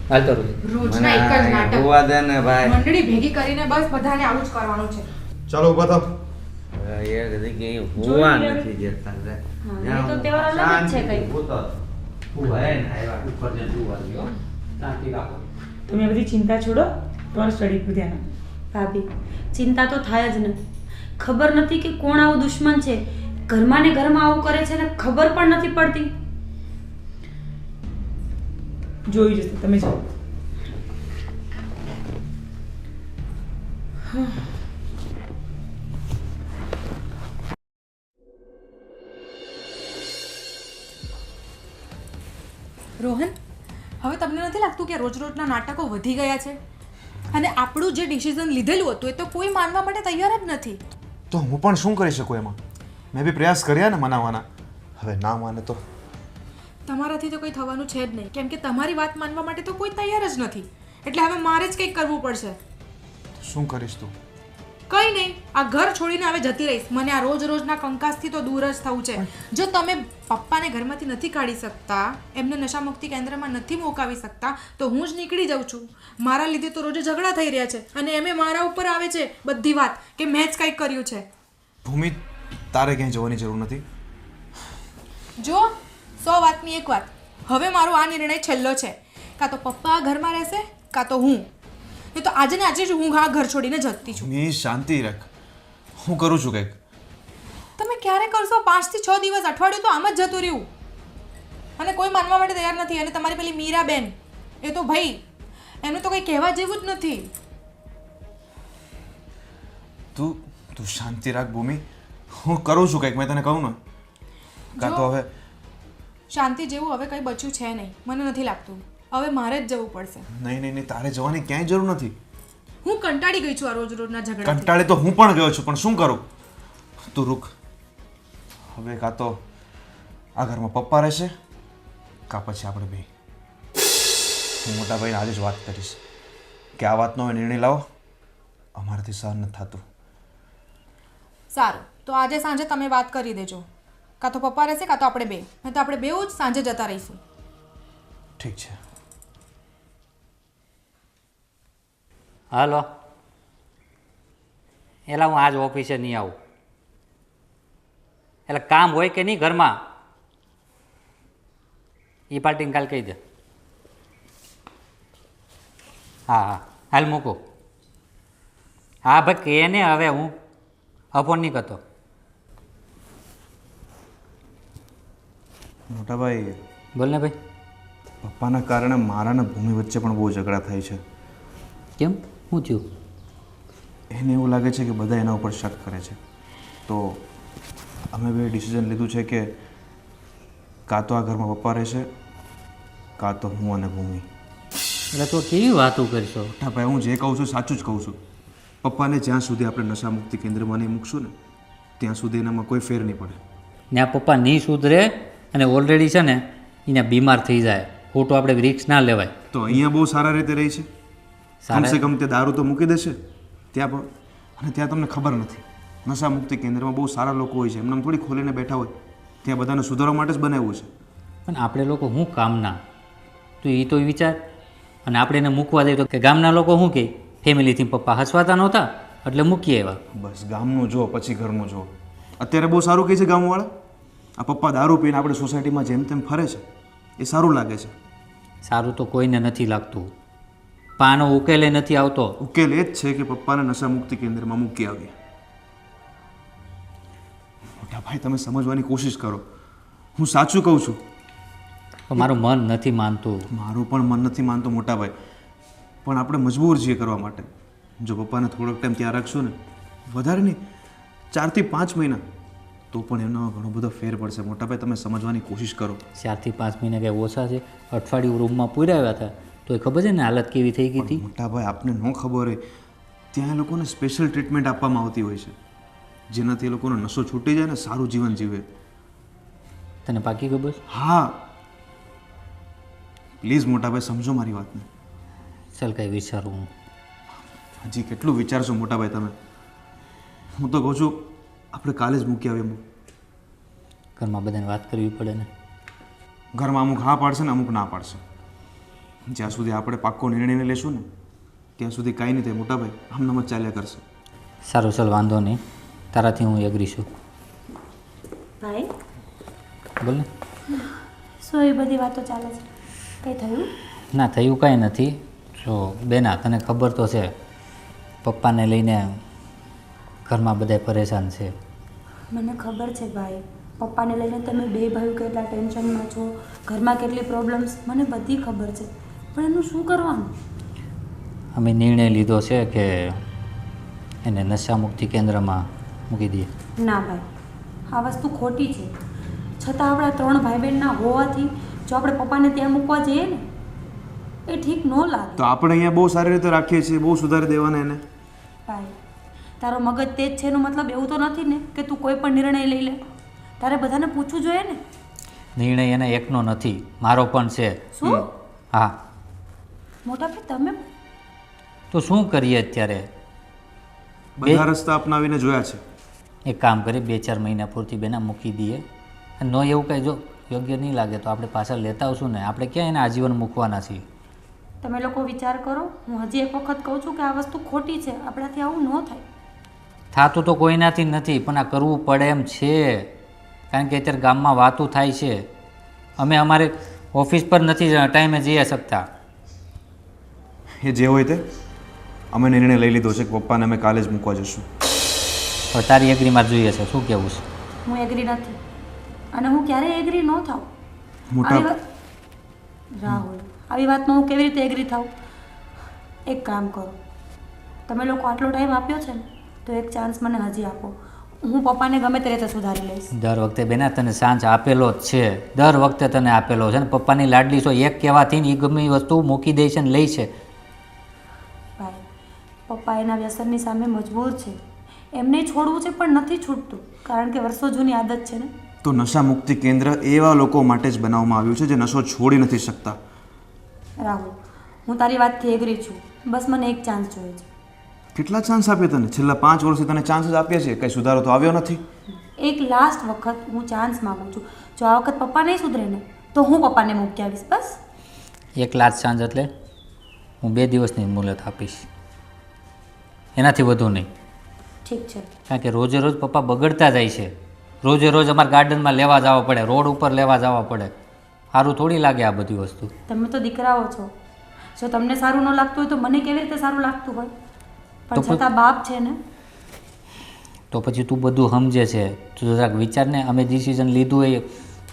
Speaker 2: હાલ તો રૂજી.
Speaker 6: રોજના એક જ નાટક.
Speaker 1: હોવા દે ને ભાઈ.
Speaker 6: મંડળી ભેગી કરીને બસ બધાને આવું જ કરવાનું છે.
Speaker 5: ચાલો ઉભા થાવ.
Speaker 1: હવે એક જગ્યાએ હોવા નથી જતા લે.
Speaker 4: હા, એ તો તહેવાર અલગ જ છે કંઈ.
Speaker 2: ઉભા ને આવ્યા ઉપર જઈને જોવા દો. શાંતિ રાખો.
Speaker 3: તમે બધી ચિંતા છોડો, તમારા સ્ટડી પર ધ્યાન આપો.
Speaker 4: ભાભી, ચિંતા તો થાય જ ને. ખબર નથી કે કોણ આવું દુશ્મન છે, ઘરમાં ને ઘરમાં આવું કરે છે ને ખબર પણ નથી પડતી.
Speaker 3: જોઈ જશે, તમે જાઓ.
Speaker 6: રોહન, હવે તમને નથી લાગતું કે રોજ રોજના નાટકો વધી ગયા છે? અને આપણું જે ડિસિઝન લીધેલું હતું એ તો કોઈ માનવા માટે તૈયાર જ નથી.
Speaker 5: તો હું પણ શું કરી શકું એમાં? મેં બી પ્રયાસ કર્યા ને મનાવવાના, હવે ના માને તો?
Speaker 6: તમારાથી તો કંઈ થવાનું છે જ નહીં, કેમ કે તમારી વાત માનવા માટે તો કોઈ તૈયાર જ નથી. એટલે હવે મારે જ કંઈક કરવું પડશે.
Speaker 5: શું કરીશ તું?
Speaker 6: કંઈ નહીં, આ ઘર છોડીને હવે જતી રહીશ. મને આ રોજ રોજના કંકાસથી તો દૂર જ થવું છે. જો તમે પપ્પાને ઘરમાંથી નથી કાઢી શકતા, એમને નશામુક્તિ કેન્દ્રમાં નથી મોકાવી શકતા, તો હું જ નીકળી જાઉં છું. મારા લીધે તો રોજે ઝઘડા થઈ રહ્યા છે અને એમે મારા ઉપર આવે છે બધી વાત કે મેં જ કંઈક કર્યું છે.
Speaker 5: ભૂમિ, તારે ક્યાંય જવાની જરૂર નથી.
Speaker 6: જો 100 વાતની એક વાત, હવે મારો આ નિર્ણય છેલ્લો છે. કાં તો પપ્પા આ ઘરમાં રહેશે કાં તો હું. એ તો આજે ને આજે જ હું આ ઘર છોડીને જતી છું.
Speaker 5: ભૂમિ શાંતિ રાખ, હું કરું છું કંઈક.
Speaker 6: તમે ક્યારે કરશો? 5 થી 6 દિવસ, અઠવાડિયું તો આમ જ જતું રહ્યું અને કોઈ માનવા માટે તૈયાર નથી. અને તમારી પેલી મીરાબેન, એ તો ભાઈ એનું તો કંઈ કહેવા જેવું જ નથી.
Speaker 5: તું શાંતિ રાખ ભૂમિ, હું કરું છું કંઈક. મેં તને કહું ને. કાં તો હવે
Speaker 6: શાંતિ જેવું હવે કંઈ બચ્યું છે નહીં, મને નથી લાગતું. હવે મારે જ જવું પડશે.
Speaker 5: નહીં નહીં નહીં, તારે જવાની ક્યાંય જરૂર નથી.
Speaker 6: હું કંટાળી ગઈ છું આ રોજ રોજના ઝઘડા.
Speaker 5: કંટાળે તો હું પણ ગયો છું, પણ શું કરું? તું રૂક. હવે કાં તો આ ઘરમાં પપ્પા રહેશે કાં પછી આપણે બે. હું મોટા ભાઈને આજે જ વાત કરીશ કે આ વાતનો હવે નિર્ણય લાવો, અમારાથી સહન નથી થતું.
Speaker 6: સારું, તો આજે સાંજે તમે વાત કરી દેજો. કાં તો પપ્પા રહેશે કાં તો આપણે બે. નહીં તો આપણે બેઉ જ સાંજે જતા રહીશું.
Speaker 5: ઠીક છે.
Speaker 2: હાલો, એલા હું આજ ઓફિસે નહીં આવું. એટલે કામ હોય કે નહીં ઘરમાં, એ પાર્ટીને કાલ કહી દે. હા, હાલ મૂકો. હા ભાઈ, કહે ને હવે હું અફોન નહીં કરતો.
Speaker 5: મોટા ભાઈ,
Speaker 2: બોલ ને ભાઈ.
Speaker 5: પપ્પાના કારણે મારા અને ભૂમિ વચ્ચે પણ બહુ ઝઘડા થાય છે.
Speaker 2: કેમ, શું થયું?
Speaker 5: એને એવું લાગે છે કે બધા એના ઉપર શક કરે છે. તો અમે બે ડિસિઝન લીધું છે કે કાં તો આ ઘરમાં પપ્પા રહેશે કાં તો હું અને ભૂમિ.
Speaker 2: એટલે તો કેવી વાતો કરશો?
Speaker 5: મોટા ભાઈ, હું જે કહું છું સાચું જ કહું છું. પપ્પાને જ્યાં સુધી આપણે નશા મુક્તિ કેન્દ્રમાં નહીં મૂકશું ને ત્યાં સુધી એનામાં કોઈ ફેર નહીં પડે.
Speaker 2: ને આ પપ્પા નહીં સુધરે અને ઓલરેડી છે ને એને બીમાર થઈ જાય. ખોટું આપણે રિસ્ક ના લેવાય.
Speaker 5: તો અહીંયા બહુ સારા રીતે રહી છે. કમસે કમ તે દારૂ તો મૂકી દેશે ત્યાં પણ. અને ત્યાં તમને ખબર નથી, નશા મુક્તિ કેન્દ્રમાં બહુ સારા લોકો હોય છે, એમને થોડી ખોલીને બેઠા હોય. ત્યાં બધાને સુધારવા માટે જ બનાવ્યું છે.
Speaker 2: પણ આપણે લોકો શું કામના? તું એ તો વિચાર. અને આપણે એને મૂકવા દઈએ તો કે ગામના લોકો શું કહે? ફેમિલીથી પપ્પા હસવાતા નહોતા એટલે મૂકીએ એવા.
Speaker 5: બસ ગામનું જો પછી ઘરનું જો. અત્યારે બહુ સારું કહે છે ગામવાળા. આ પપ્પા દારૂ પીને આપણે સોસાયટીમાં જેમ તેમ ફરે છે એ સારું લાગે છે.
Speaker 2: સારું તો કોઈને નથી લાગતું, પાનો ઉકેલે નથી આવતો.
Speaker 5: ઉકેલ એ જ છે કે પપ્પાને નશા મુક્તિ કેન્દ્રમાં મૂકી આવીએ. મોટા ભાઈ, તમે સમજવાની કોશિશ કરો. હું સાચું કહું છું.
Speaker 2: પણ મારું મન નથી માનતું.
Speaker 5: મારું પણ મન નથી માનતું મોટા ભાઈ, પણ આપણે મજબૂર છીએ કરવા માટે. જો પપ્પાને થોડોક ટાઈમ ત્યાં રાખશું ને, વધારે નહીં 4 થી 5 મહિના, તો પણ એનો ઘણો બધો ફેર પડશે. મોટા ભાઈ, તમે સમજવાની કોશિશ કરો.
Speaker 2: 4 થી 5 મહિના કંઈ ઓછા છે? અઠવાડિયું રૂમમાં પૂરાવ્યા હતા તો એ ખબર છે ને હાલત કેવી થઈ ગઈ હતી.
Speaker 5: મોટા ભાઈ, આપને ન ખબર હોય, ત્યાં એ લોકોને સ્પેશિયલ ટ્રીટમેન્ટ આપવામાં આવતી હોય છે જેનાથી એ લોકોનો નશો છૂટી જાય ને સારું જીવન જીવે.
Speaker 2: તને પાકી ખબર?
Speaker 5: હા, પ્લીઝ મોટા ભાઈ સમજો મારી વાતને.
Speaker 2: ચાલ કંઈ વિચારું.
Speaker 5: હજી કેટલું વિચારશો મોટા ભાઈ તમે? હું તો કહું છું આપણે કાલે જ મૂકી આવીએ.
Speaker 2: ઘરમાં બધાને વાત કરવી પડે ને.
Speaker 5: ઘરમાં અમુક હા પાડશે ને અમુક ના પાડશે. જ્યાં સુધી આપણે પાક્કો નિર્ણય લેશું ને ત્યાં સુધી કાંઈ નહીં થાય મોટા ભાઈ, આમનામ જ ચાલ્યા કરશે.
Speaker 2: સારું, ચાલ વાંધો નહીં, તારાથી હું એગ્રી છું.
Speaker 4: ભાઈ,
Speaker 2: બોલ ને.
Speaker 4: શું એ બધી વાતો ચાલે છે? કંઈ થયું?
Speaker 2: ના, થયું કાંઈ નથી. જો બેના, તને ખબર તો છે પપ્પાને લઈને ઘરમાં બધા પરેશાન છે.
Speaker 4: મને ખબર છે ભાઈ, પપ્પાને લઈને તમે બે ભાઈઓ કેટલા ટેન્શનમાં છો, ઘરમાં કેટલી પ્રોબ્લેમ્સ, મને બધી ખબર છે. પણ એનું શું કરવાનું?
Speaker 2: અમે નિર્ણય લીધો છે કે એને નશા મુક્તિ કેન્દ્રમાં મૂકી દઈએ.
Speaker 4: ના ભાઈ, આ વસ્તુ ખોટી છે. છતાં આપણા 3 ભાઈ બહેનના હોવાથી જો આપણે પપ્પાને ત્યાં મૂકવા જઈએ ને એ ઠીક ન લાગે.
Speaker 5: તો આપણે અહીંયા બહુ સારી રીતે રાખીએ છીએ, બહુ સુધારી દેવાના એને.
Speaker 4: ભાઈ, તારો મગજ તેજ છે એનો મતલબ એવું તો નથી ને કે તું કોઈ પણ નિર્ણય લઈ લે. તારે બધાને પૂછવું જોઈએ ને.
Speaker 2: નિર્ણય એને એકનો નથી, મારો પણ છે.
Speaker 4: શું?
Speaker 2: હા.
Speaker 4: મોટા ભાઈ, તમે
Speaker 2: તો શું કરીએ અત્યારે?
Speaker 5: બધા રસ્તા અપનાવીને જોયા છે.
Speaker 2: એક કામ કરીએ, 2-4 મહિના પૂરતી બેના મૂકી દઈએ. અને ન એવું કંઈ જો યોગ્ય નહીં લાગે તો આપણે પાછા લેતા આવશું ને. આપણે ક્યાં એને આજીવન મૂકવાના છીએ?
Speaker 4: તમે લોકો વિચાર કરો. હું હજી એક વખત કહું છું કે આ વસ્તુ ખોટી છે, આપણાથી આવું ન થાય.
Speaker 2: થતું તો કોઈનાથી નથી, પણ આ કરવું પડે એમ છે, કારણ કે અત્યારે ગામમાં વાતું થાય છે. અમે અમારે ઓફિસ પર નથી ટાઈમે જઈ શકતા.
Speaker 5: એ જે હોય તે અમે નિર્ણય લઈ લીધો છે કે પપ્પાને અમે કાલે જ મૂકવા જશું.
Speaker 2: હવે તારી એગ્રીમાં જોઈએ છે, શું કહેવું છે?
Speaker 4: હું એગ્રી નથી અને હું ક્યારેય એગ્રી ન થાઉં.
Speaker 5: મોટા
Speaker 4: રાહુલ, આવી વાતમાં હું કેવી રીતે એગ્રી થાઉં? એક કામ કરો, તમે લોકો આટલો ટાઈમ આપ્યો છે ને, તો એક ચાન્સ મને હજી આપો. હું પપ્પાને ગમે તે રીતે સુધારી લઈશ.
Speaker 2: દર વખતે બેના તને સાંજ આપેલો જ છે, દર વખતે તને આપેલો છે ને. પપ્પાની લાડલી છો, એક કહેવાથી ને એ ગમે એ વસ્તુ મૂકી દે છે ને લે છે.
Speaker 4: ભાઈ, પપ્પા એના વ્યસનની સામે મજબૂર છે. એમને છોડવું છે પણ નથી છૂટતું, કારણ કે વર્ષો જૂની આદત છે ને.
Speaker 5: તો નશા મુક્તિ કેન્દ્ર એવા લોકો માટે જ બનાવવામાં આવ્યું છે જે નશો છોડી નથી શકતા.
Speaker 4: રાહુલ, હું તારી વાતથી એગ્રી છું, બસ મને એક ચાન્સ જોઈએ છે.
Speaker 5: કેટલા ચાન્સ આપ્યા તને? છેલ્લા 5 વર્ષથી તને ચાન્સ જ આપ્યા છે, કંઈ સુધારો તો આવ્યો નથી.
Speaker 4: એક લાસ્ટ વખત હું ચાન્સ માગું છું. જો આ વખત પપ્પા નહીં સુધરે ને, તો હું પપ્પાને મૂકી આવીશ. બસ
Speaker 2: એક લાખ સાંજ એટલે હું 2 દિવસની મુહલત આપીશ, એનાથી વધુ નહીં.
Speaker 4: ઠીક છે.
Speaker 2: કારણ કે રોજે રોજ પપ્પા બગડતા જાય છે. રોજે રોજ અમારે ગાર્ડનમાં લેવા જવા પડે, રોડ ઉપર લેવા જવા પડે. સારું થોડી લાગે આ બધી વસ્તુ.
Speaker 4: તમે તો દીકરાઓ છો, જો તમને સારું ન લાગતું હોય તો મને કેવી રીતે સારું લાગતું હોય? પણ છતાં બાપ છે ને.
Speaker 2: તો પછી તું બધું સમજે છે, તું જરાક વિચાર ને. અમે ડિસિઝન લીધું હોય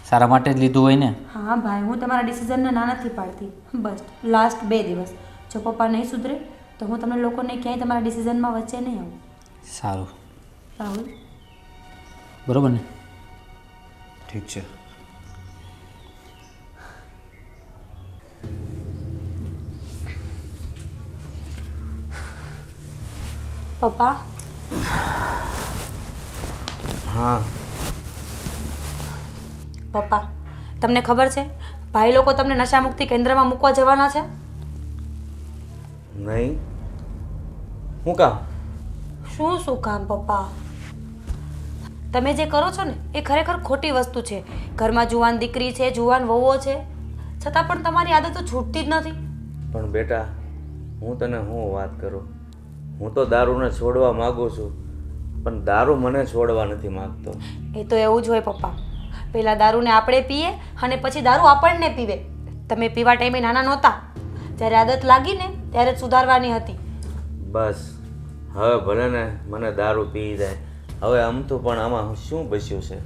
Speaker 2: સારા માટે જ લીધું હોય ને.
Speaker 4: હા ભાઈ, હું તમારા ડિસિઝનને ના નથી પાડતી. બસ લાસ્ટ 2 દિવસ, જો પપ્પા નહીં સુધરે તો હું તમને લોકોને ક્યાંય તમારા ડિસિઝનમાં વચ્ચે નહીં આવું.
Speaker 2: સારું
Speaker 4: રાહુલ,
Speaker 2: બરોબર ને?
Speaker 5: ઠીક છે.
Speaker 4: પપ્પા,
Speaker 1: હા
Speaker 4: પપ્પા, તમને ખબર છે ભાઈ લોકો તમને નશા મુક્તિ કેન્દ્રમાં મૂકવા જવાના છે?
Speaker 1: નહીં, હું કામ?
Speaker 4: શું કામ પપ્પા? તમે જે કરો છો ને એ ખરેખર ખોટી વસ્તુ છે. ઘરમાં જુવાન દીકરી છે, જુવાન વહુઓ છે, છતાં પણ તમારી આદતો છૂટતી જ નથી.
Speaker 1: પણ બેટા, હું તને શું વાત કરું, હું તો દારૂને છોડવા માગું છું, પણ દારૂ મને છોડવા નથી માગતો.
Speaker 4: એ તો એવું જ હોય પપ્પા. પહેલાં દારૂને આપણે પીએ અને પછી દારૂ આપણને પીવે. તમે પીવા ટાઈમે નાના નહોતા, જ્યારે આદત લાગી ને ત્યારે જ સુધારવાની હતી.
Speaker 1: બસ હવે ભલે ને મને દારૂ પી જાય, હવે અમથું પણ આમાં શું બચ્યું છે?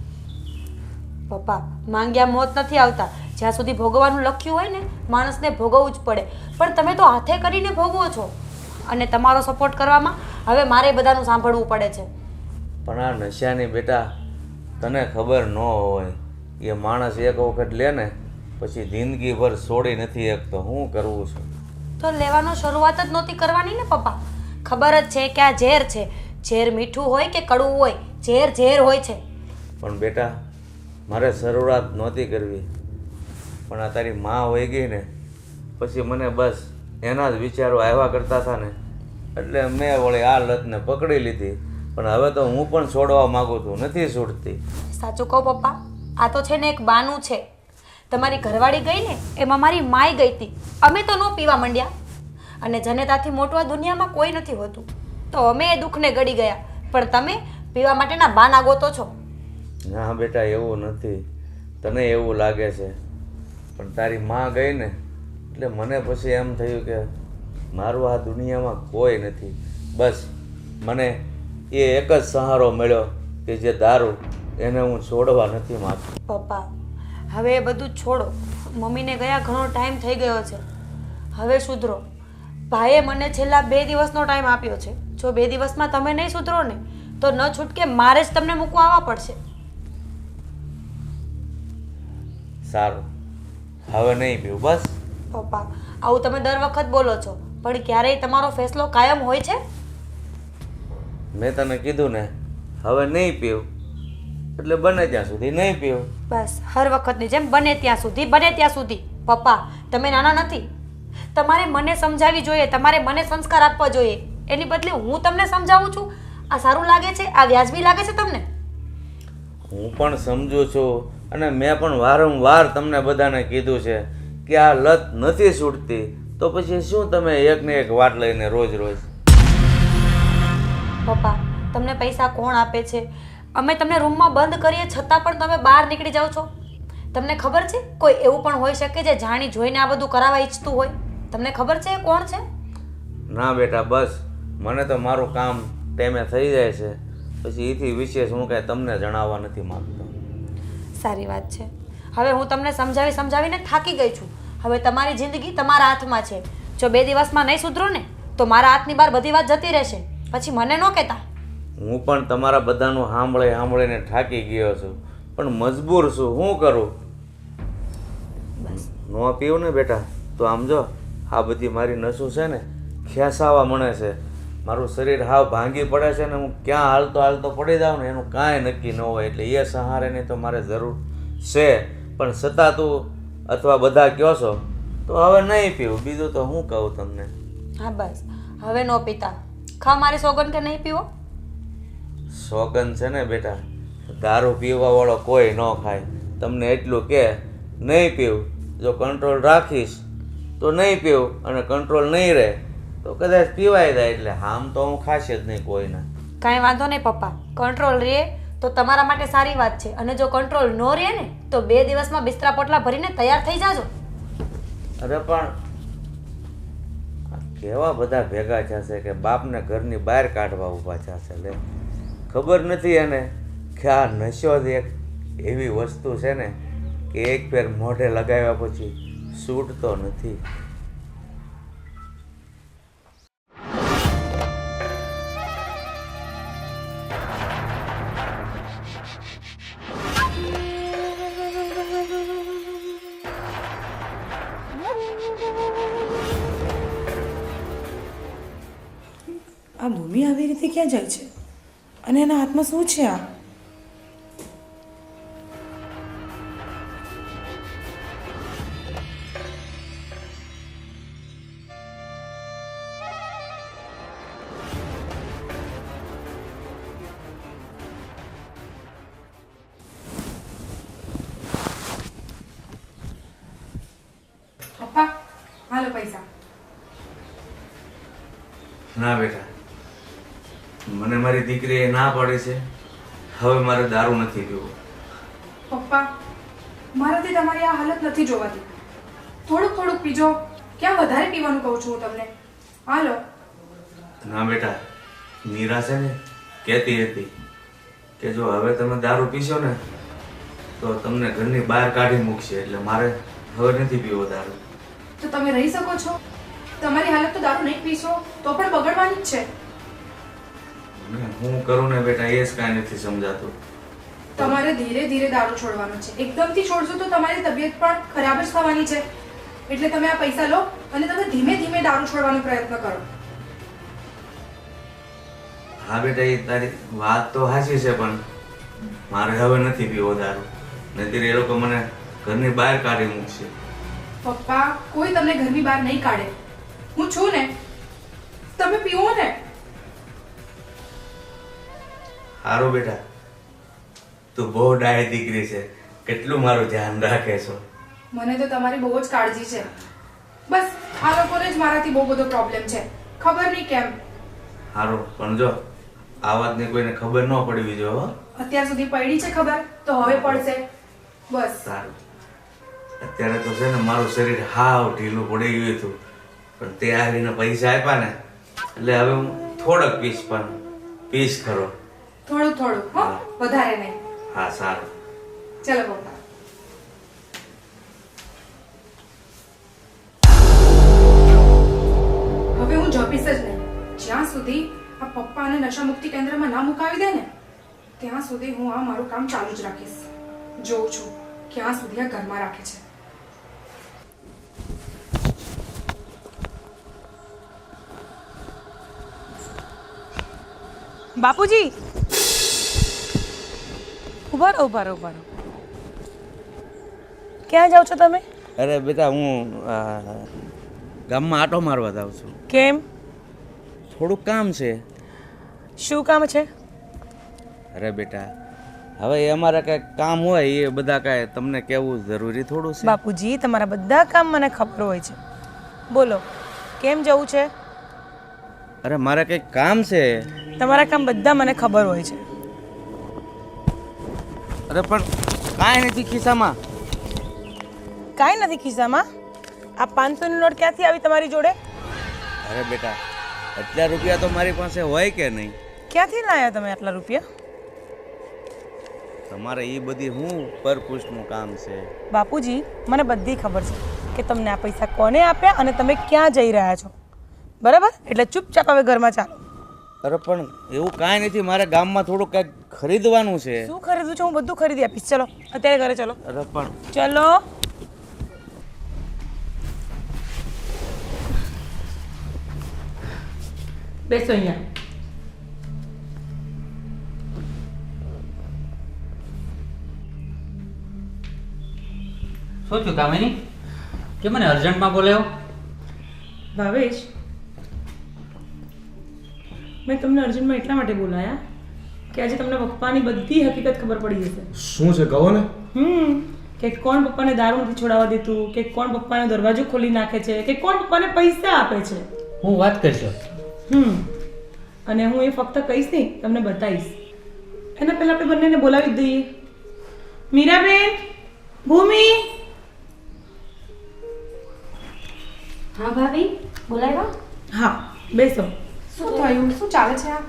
Speaker 4: પપ્પા, માંગ્યા મોત નથી આવતા. જ્યાં સુધી ભોગવવાનું લખ્યું હોય ને, માણસને ભોગવવું જ પડે. પણ તમે તો હાથે કરીને ભોગવો છો, અને તમારો સપોર્ટ કરવામાં હવે મારે બધાનું સાંભળવું પડે છે.
Speaker 1: પણ આ નશાની બેટા તને ખબર ન હોય, એ માણસ એક વખત લે ને પછી જિંદગીભર છોડી નથી શકતો. શું કરવું છે?
Speaker 4: તો લેવાનો શરૂઆત જ નહોતી કરવાની ને પપ્પા. ખબર જ છે કે આ ઝેર છે. ઝેર મીઠું હોય કે કડવું હોય, ઝેર ઝેર હોય છે.
Speaker 1: પણ બેટા, મારે શરૂઆત નહોતી કરવી, પણ આ તારી માં હોઈ ગઈ ને પછી મને બસ એના જ વિચારો આવ્યા કરતા હતા ને, એટલે મેં વળી આ લતને પકડી લીધી. પણ હવે તો હું પણ છોડવા માગું છું, નથી છૂટતી.
Speaker 4: સાચું કહું પપ્પા, આ તો છે ને એક બાનું છે. તમારી ઘરવાળી ગઈ ને એમાં મારી માય ગઈ હતી. અમે તો ન પીવા માંડ્યા, અને જનેતાથી મોટું આ દુનિયામાં કોઈ નથી હોતું, તો અમે એ દુઃખને ગળી ગયા. પણ તમે પીવા માટેના બાના ગોતો છો.
Speaker 1: ના બેટા, એવું નથી. તને એવું લાગે છે, પણ તારી માં ગઈ ને એટલે મને પછી એમ થયું કે મારું આ દુનિયામાં કોઈ નથી. બસ મને એ એક જ સહારો મળ્યો કે જે દારૂ, એને હું છોડવા નથી માંગતો.
Speaker 4: પપ્પા, હવે એ બધું જ છોડો. મમ્મીને ગયા ઘણો ટાઈમ થઈ ગયો છે, હવે સુધરો. ભાઈએ મને છેલ્લા 2 દિવસનો ટાઈમ આપ્યો છે. જો 2 દિવસમાં તમે નહીં સુધરો ને તો ન છૂટકે મારે જ તમને મૂકવા આવવા પડશે.
Speaker 1: સારું, હવે નહીં પીવું બસ.
Speaker 4: પપ્પા, આવું તમે દર વખત બોલો છો, પણ ક્યારેય તમારો ફેસલો કાયમ હોય છે?
Speaker 1: મેં તને કીધું ને, હવે નહીં પીવું એટલે બને ત્યાં સુધી નહીં પીવું.
Speaker 4: બસ હર વખતની જેમ બને ત્યાં સુધી, બને ત્યાં સુધી. પપ્પા, તમે નાના નથી. તમારે મને સમજાવવી જોઈએ, તમારે મને સંસ્કાર આપવા જોઈએ. એની બદલે હું તમને સમજાવું છું. આ સારું લાગે છે? આ વ્યાજબી લાગે છે તમને?
Speaker 1: હું પણ સમજુ છું, અને મેં પણ વારંવાર તમને બધાને કીધું છે કે આ લત નથી છૂટતી, તો પછી શું તમે એકને એક વાત લઈને રોજ રોજ?
Speaker 4: પપ્પા, તમને પૈસા કોણ આપે છે? અમે તમને રૂમમાં બંધ કરીએ છતાં પણ તમે બહાર નીકળી જાઓ છો. તમને ખબર છે કોઈ એવું પણ હોઈ શકે જે જાણી જોઈને આ બધું કરાવવા ઈચ્છતું હોય? તમને ખબર છે એ કોણ છે?
Speaker 1: ના બેટા, બસ મને તો મારું કામ ટાઈમે થઈ જાય છે, પછી એથી વિશેષ હું કાંઈ તમને જણાવવા નથી માંગતો.
Speaker 4: સારી વાત છે. હવે હું તમને સમજાવીને થાકી ગઈ છું. હવે તમારી જિંદગી તમારા હાથમાં છે. જો 2 દિવસમાં નહીં સુધરો ને તો મારા હાથની બહાર બધી વાત જતી રહેશે. પછી મને ન કહેતા.
Speaker 1: હું પણ તમારા બધાનું સાંભળીને થાકી ગયો છું, પણ મજબૂર છું, શું કરું? ન પીવું ને બેટા તો આમ જો આ બધી મારી નસું છે ને ખેંચાવા મળે છે, મારું શરીર હાવ ભાંગી પડે છે ને હું ક્યાં હાલતો પડી જાઉં ને એનું કાંઈ નક્કી ન હોય. એટલે એ સહારાની તો મારે જરૂર છે, પણ છતાં તું અથવા બધા કહો છો તો હવે નહીં પીવું. બીજું તો હું કહું તમને?
Speaker 4: હા બસ હવે નો પીતા. ખા મારી સોગન કે નહીં પીવો.
Speaker 1: સોગન છે ને બેટા, દારૂ પીવાવાળો કોઈ ન ખાય. તમને એટલું કે નહીં પીવું, જો કંટ્રોલ રાખીશ તો નહીં પીવું, અને કંટ્રોલ નહીં રહે તો કદાચ પીવાય જાય. એટલે આમ તો હું ખાશે જ નહીં કોઈને.
Speaker 4: કાંઈ વાંધો નહીં પપ્પા, કંટ્રોલ રહે તો તમારા માટે સારી વાત છે, અને જો કંટ્રોલ ન રહે ને તો 2 દિવસમાં બિસ્તરા પોટલા ભરીને તૈયાર થઈ જાજો.
Speaker 1: અરે પણ આ કેવા બધા ભેગા થશે કે બાપને ઘરની બહાર કાઢવા ઊભા થશે. લે ખબર નથી એને કે આ નશો જ એક એવી વસ્તુ છે ને કે એક ફેર મોઢે લગાવ્યા પછી છૂટતો નથી.
Speaker 3: આ ભૂમિ આવી રીતે ક્યાં જાય છે અને એના હાથમાં શું છે? આ
Speaker 6: પપ્પા હાલો પૈસા.
Speaker 1: ના બેટા, મને મારી દીકરીએ ના પાડી છે, હવે મારે દારૂ નથી પીવો.
Speaker 6: પપ્પા મારાથી તમારી આ હાલત નથી જોવાતી. થોડુંક પીજો. ક્યાં વધારે પીવાનું કહું છું હું તમને. હાલો.
Speaker 1: ના બેટા, મીરા છે ને કહેતી હતી કે જો હવે તમે દારૂ પીશો ને તો તમને ઘરની બહાર કાઢી મૂકશે, એટલે મારે હવે નથી પીવો દારૂ.
Speaker 6: તો તમે રહી શકો છો? તમારી હાલત તો દારૂ નહીં પીશો તો પણ બગડવાની જ છે.
Speaker 1: હું કરું ને બેટા એ જ કાંઈ નથી સમજાતું.
Speaker 6: તમારે ધીરે ધીરે દારૂ છોડવાનો છે. એકદમથી છોડશો તો તમારી તબિયત પણ ખરાબ જ થવાની છે. એટલે તમે આ પૈસા લો અને તમે ધીમે ધીમે દારૂ છોડવાનો પ્રયત્ન કરો.
Speaker 1: હા બેટા, એ તારી વાત તો સાચી છે, પણ મારે હવે નથી પીવો દારૂ, નહીંતર એ લોકો મને ઘરની બહાર કાઢી મૂકશે.
Speaker 6: પપ્પા કોઈ તમને ઘરની બહાર નહીં કાઢે. હું છું ને, તમે પીવો ને.
Speaker 1: સારું બેટા, તું બહુ ડાય દીકરી છે, કેટલું મારું ધ્યાન રાખે છો.
Speaker 6: મને તો તમારી બહુ જ કાળજી છે. બસ આ લોકોને જ મારાથી બહુ બધો પ્રોબ્લેમ છે, ખબર નહીં કેમ.
Speaker 1: સારું, પણ જો આ વાતની કોઈને ખબર ન પડવી જો.
Speaker 6: અત્યાર સુધી પડી છે ખબર, તો હવે પડશે. બસ
Speaker 1: સારું. અત્યારે તો છે ને મારું શરીર હાવ ઢીલું પડી ગયું હતું, પણ તે આવીને પૈસા આપ્યા ને એટલે હવે હું થોડોક પીસ, પણ પીસ ખરો.
Speaker 6: થોડું હો, વધારે નહીં.
Speaker 1: હા સારું.
Speaker 6: ચલો પપ્પા. હવે હું જપીશ જ નહીં. જ્યાં સુધી આ પપ્પાને નશા મુક્તિ કેન્દ્રમાં ના મુકાવી દે ને ત્યાં સુધી હું આ મારું કામ ચાલુ જ રાખીશ. જોઉં છું ક્યાં સુધી આ ઘરમાં રાખે છે.
Speaker 3: બાપુજી ઉભા રહો. ક્યાં જાઓ છો તમે?
Speaker 1: અરે બેટા, હું ગામમાં આટો મારવા જાઉં છું.
Speaker 3: કેમ?
Speaker 1: થોડુંક કામ છે.
Speaker 3: શું કામ છે?
Speaker 1: અરે બેટા, હવે એ અમારે કાંઈક કામ હોય એ બધા કાંઈ તમને કહેવું જરૂરી થોડું છે?
Speaker 3: બાપુજી તમારા બધા કામ મને ખબર હોય છે. બોલો કેમ જવું છે?
Speaker 1: અરે મારે કંઈક કામ છે.
Speaker 3: તમારા કામ બધા મને ખબર હોય છે.
Speaker 1: અરે પણ કાંઈ નથી ખિસ્સામાં.
Speaker 3: કાંઈ નથી ખિસ્સામાં. આ 500ની નોટ ક્યાંથી આવી તમારી જોડે?
Speaker 1: અરે બેટા, એટલા રૂપિયા તો મારી પાસે હોય કે નહીં?
Speaker 3: ક્યાંથી લાવ્યા તમે આટલા રૂપિયા?
Speaker 1: તમારે એ બધી હું પરપુષ્ટનું કામ છે.
Speaker 3: બાપુજી, મને બધી ખબર છે કે તમને આ પૈસા કોને આપ્યા અને તમે ક્યાં જઈ રહ્યા છો. બરાબર? એટલે ચૂપચાપ હવે ઘરમાં ચાલો.
Speaker 1: અરે પણ એવું કાંઈ નથી, મારે ગામમાં થોડું કંઈક ખરીદવાનું છે.
Speaker 3: શું ખરીદવું છે? હું બધું ખરીદી આપીશ. ચલો અત્યારે ઘરે ચલો.
Speaker 1: અરે પણ
Speaker 3: ચલો. બેસો અહીંયા.
Speaker 2: શું થયું કામિની? કે મને અર્જન્ટમાં બોલાયો?
Speaker 3: ભાવેશ, મેં તમને અર્જન્ટમાં એટલા માટે બોલાયા કે આજે તમને પપ્પાની બધી હકીકત ખબર પડી જશે.
Speaker 5: શું છે કહો ને.
Speaker 3: કે કોણ પપ્પાને દારૂ નથી છોડાવવા દેતું, કે કોણ પપ્પાનો દરવાજો ખોલી નાખે છે, કે કોણ પપ્પાને પૈસા આપે છે.
Speaker 2: હું વાત કરશો.
Speaker 3: અને હું એ ફક્ત કહીશ નહીં, તમને બતાવીશ. એના પહેલા આપણે બંનેને બોલાવી જ દઈએ. મીરાબેન, ભૂમિ.
Speaker 4: હા ભાભી, બોલાવ્યા?
Speaker 3: હા, બેસો.
Speaker 6: શું થયું? શું ચાલે છે આ?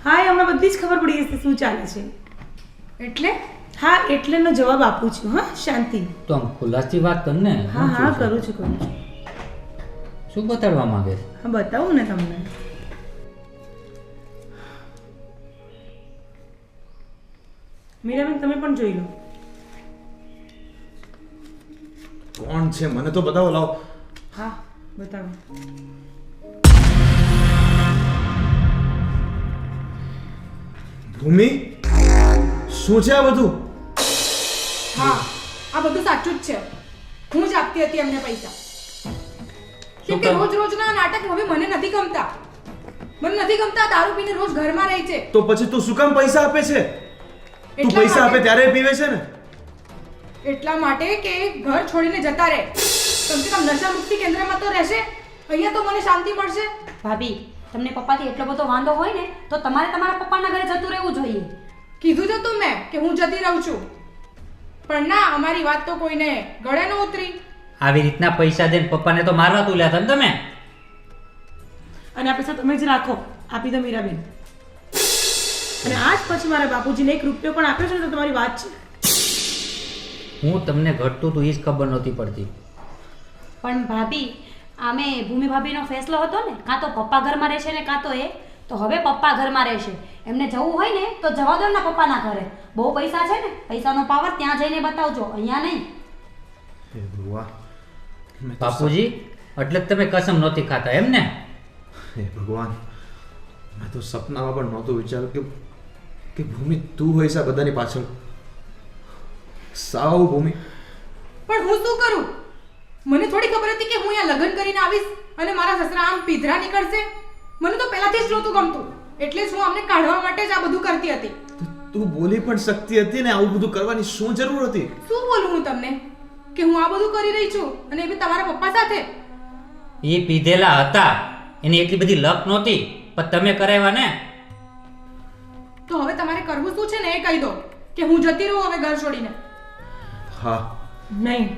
Speaker 3: હા, એ હમણાં બધી જ ખબર પડી જશે શું ચાલે છે.
Speaker 6: એટલે
Speaker 3: હા, એટલેનો જવાબ આપું છું. હા, શાંતિ.
Speaker 2: તો આમ ખુલ્લાસથી વાત કર ને.
Speaker 3: હા હા, કરું છું.
Speaker 2: શું બતાડવા માંગે છે?
Speaker 3: હા, બતાવું ને તમને. મીરાબેન, તમે પણ જોઈ લો.
Speaker 5: કોણ છે મને તો બતાવો, લાવો.
Speaker 3: હા, બતાવો.
Speaker 5: ભૂમિ, શું છે આ બધું?
Speaker 6: હા, આ બધું સાચું જ છે. હું જ આપતી હતી એમને પૈસા. કેમ કે રોજ રોજના નાટક હવે મને નથી ગમતા. મને નથી ગમતા. દારૂ પીને રોજ ઘરમાં રહે છે.
Speaker 5: તો પછી તું શું કામ પૈસા આપે છે? તું
Speaker 6: એટલા
Speaker 5: પૈસા આપે
Speaker 6: માટે-
Speaker 5: ત્યારે પીવે છે ને.
Speaker 6: એટલા માટે કે ઘર છોડીને જતા રહે. કમ સે કમ નશા મુક્તિ કેન્દ્રમાં તો રહેશે. અહીંયા તો મને શાંતિ મળશે.
Speaker 4: ભાભી, તમને પપ્પાથી એટલો બધો વાંધો હોય ને તો તમારે તમારા પપ્પાના ઘરે જતું રહેવું જોઈએ.
Speaker 6: કીધું જ હતું મેં કે હું જતી રહું છું. પણ ના, અમારી વાત તો કોઈને ગળે ન ઉતરી.
Speaker 2: આવી રીતના પૈસા દઈને પપ્પાને તો મારવા તુલ્યા હતા ને તમે.
Speaker 3: અને આ પૈસા તમે જ રાખો. આપી દો મીરાબેન. અને આજ પછી મારા બાપુજીને 1 રૂપિયો પણ આપ્યો છે ને તો તમારી વાત છે.
Speaker 2: હું તમને ઘટતું તું એ જ ખબર નહોતી પડતી.
Speaker 4: પણ ભાભી, આમે ભૂમિ ભાભીનો ફેસલો હતો ને, કાં તો પપ્પા ઘરમાં રહેશે ને કાં તો એ. તો હવે પપ્પા ઘરમાં રહેશે. એમને જવું હોય ને તો જવા દો એમના પપ્પાના ઘરે. બહુ પૈસા છે ને, પૈસાનો પાવર ત્યાં જઈને બતાવજો, અહીંયા નહીં.
Speaker 5: હે ભગવાન, મેં તો
Speaker 2: બાપુજી, એટલે જ તમે કસમ નહોતી ખાતા એમ ને?
Speaker 5: હે ભગવાન, મેં તો સપનામાં પણ નહોતું વિચાર્યું કે ભૂમિ તું હોય છે આ બધાની પાછળ. સાવ ભૂમિ.
Speaker 6: પણ હું શું કરું? મને થોડી ખબર હતી કે હું અહીંયા લગ્ન કરીને આવીશ અને મારા સસરા આમ પીધરા નીકળશે. મને તો પહેલાથી જ નહોતું ગમતું. એટલે જ હું અમને કાઢવા માટે જ આ બધું કરતી હતી.
Speaker 5: તું બોલી પણ શકતી હતી ને, આવું બધું કરવાની શું જરૂર હતી?
Speaker 6: શું બોલું હું તમને કે હું આ બધું કરી રહી છું અને એ બી તમારા પપ્પા સાથે?
Speaker 2: એ પીધેલા હતા, એની એટલી બધી લક નહોતી, પણ તમે કરાવ્યા ને.
Speaker 6: તો હવે તમારે કરવું શું છે ને એ કહી દો કે હું જતી રહું હવે ઘર છોડીને.
Speaker 5: હા.
Speaker 3: નહીં.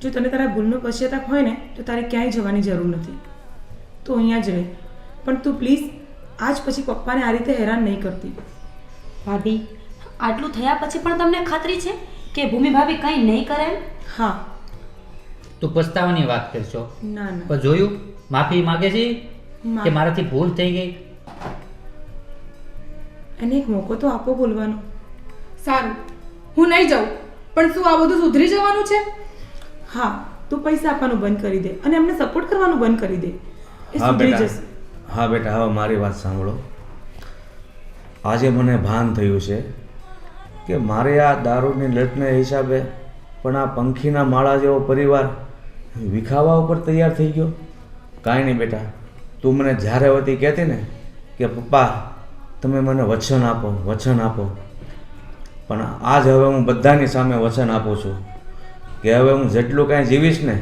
Speaker 3: જો તને તારા ભૂલનો પશ્ચાતાપ હોય ને તો તારે ક્યાંય જવાની જરૂર નથી. તું અહીંયા જ રહે. પણ તું પ્લીઝ આજ પછી પપ્પાને આ રીતે હેરાન નહીં કરતી.
Speaker 4: ભાભી, આટલું થયા પછી પણ તમને ખાતરી છે કે ભૂમિ ભાભી કંઈ નહીં કરે એમ?
Speaker 3: હા.
Speaker 2: તું પસ્તાવાની વાત કરશો,
Speaker 3: ના ના.
Speaker 2: પણ જોયું માફી માગે છે કે મારાથી ભૂલ થઈ ગઈ.
Speaker 3: એને એક મોકો તો આપો બોલવાનો.
Speaker 6: સારું, હું નહીં જાઉં. પણ શું આ બધું સુધરી જવાનું છે?
Speaker 3: હા, તું પૈસા આપવાનું બંધ કરી દે અને એમને સપોર્ટ કરવાનું બંધ કરી દે. એ
Speaker 1: હા
Speaker 3: સુધરી
Speaker 1: બેટા,
Speaker 3: જશે.
Speaker 1: હા બેટા, હવે મારી વાત સાંભળો. આજે મને ભાન થયું છે કે મારે આ દારૂની લતને હિસાબે પણ આ પંખીના માળા જેવો પરિવાર વિખાવા ઉપર તૈયાર થઈ ગયો. કાંઈ નહીં બેટા, તું મને જ્યારે હોતી કહેતી ને કે પપ્પા તમે મને વચન આપો, વચન આપો. પણ આજ હવે હું બધાની સામે વચન આપું છું કે હવે હું જેટલું કાંઈ જીવીશ ને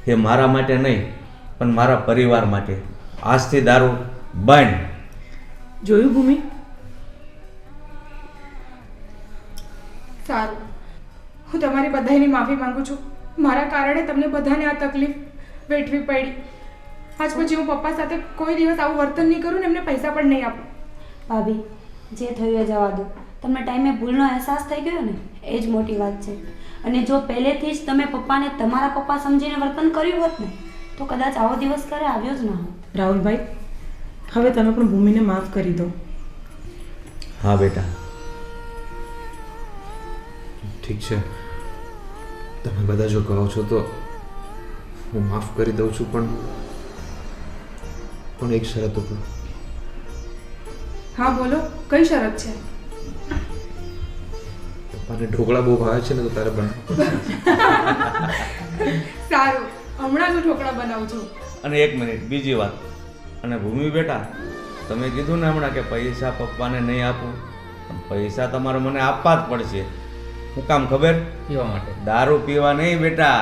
Speaker 1: એ મારા માટે નહીં, પણ મારા પરિવાર માટે. આજથી દારૂ બંધ.
Speaker 3: જોયું ભૂમિ?
Speaker 6: સારું, હું તમારી બધાની માફી માંગુ છું. મારા કારણે તમને બધાને આ તકલીફ વેઠવી પડી. આજ પછી હું પપ્પા સાથે કોઈ દિવસ આવું વર્તન નહીં કરું ને એમને પૈસા પણ નહીં આપું.
Speaker 4: ભાભી, જે થયું એ જવા દો. તમને ટાઈમે ભૂલનો અહેસાસ થઈ ગયો ને, એ જ મોટી વાત છે. અને જો પહેલેથી જ તમે પપ્પાને તમારા પપ્પા સમજીને વર્તન કર્યું હોત ને, તો કદાચ આવો દિવસ ક્યારે આવ્યો જ ના હોત.
Speaker 3: રાહુલભાઈ, હવે તમે પણ ભૂમિને માફ કરી દો.
Speaker 1: હા બેટા.
Speaker 5: ઠીક છે, તમે બધા જો કહો છો તો હું માફ કરી દઉં છું, પણ એક શરત ઉપર.
Speaker 6: હા બોલો, કઈ શરત છે?
Speaker 5: પપ્પાને ઢોકળા બહુ ભાવે છે ને, તો તારે બનાવ.
Speaker 6: સારું, હમણાં જ હું ઢોકળા બનાવું છું.
Speaker 1: અને એક મિનિટ, બીજી વાત. અને ભૂમિ બેટા, તમે કીધું ને હમણાં કે પૈસા પપ્પાને નહીં આપું, પણ પૈસા તમારે મને આપવા જ પડશે. શું કામ ખબર?
Speaker 2: પીવા માટે.
Speaker 1: દારૂ પીવા નહીં બેટા.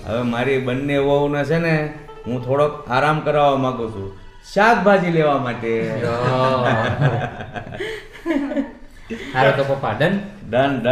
Speaker 1: હવે મારી બંને વહુને છે ને હું થોડોક આરામ કરાવવા માંગુ છું, શાકભાજી લેવા માટે.
Speaker 2: હાલો તો પપ્પા, ડન.
Speaker 1: ડન.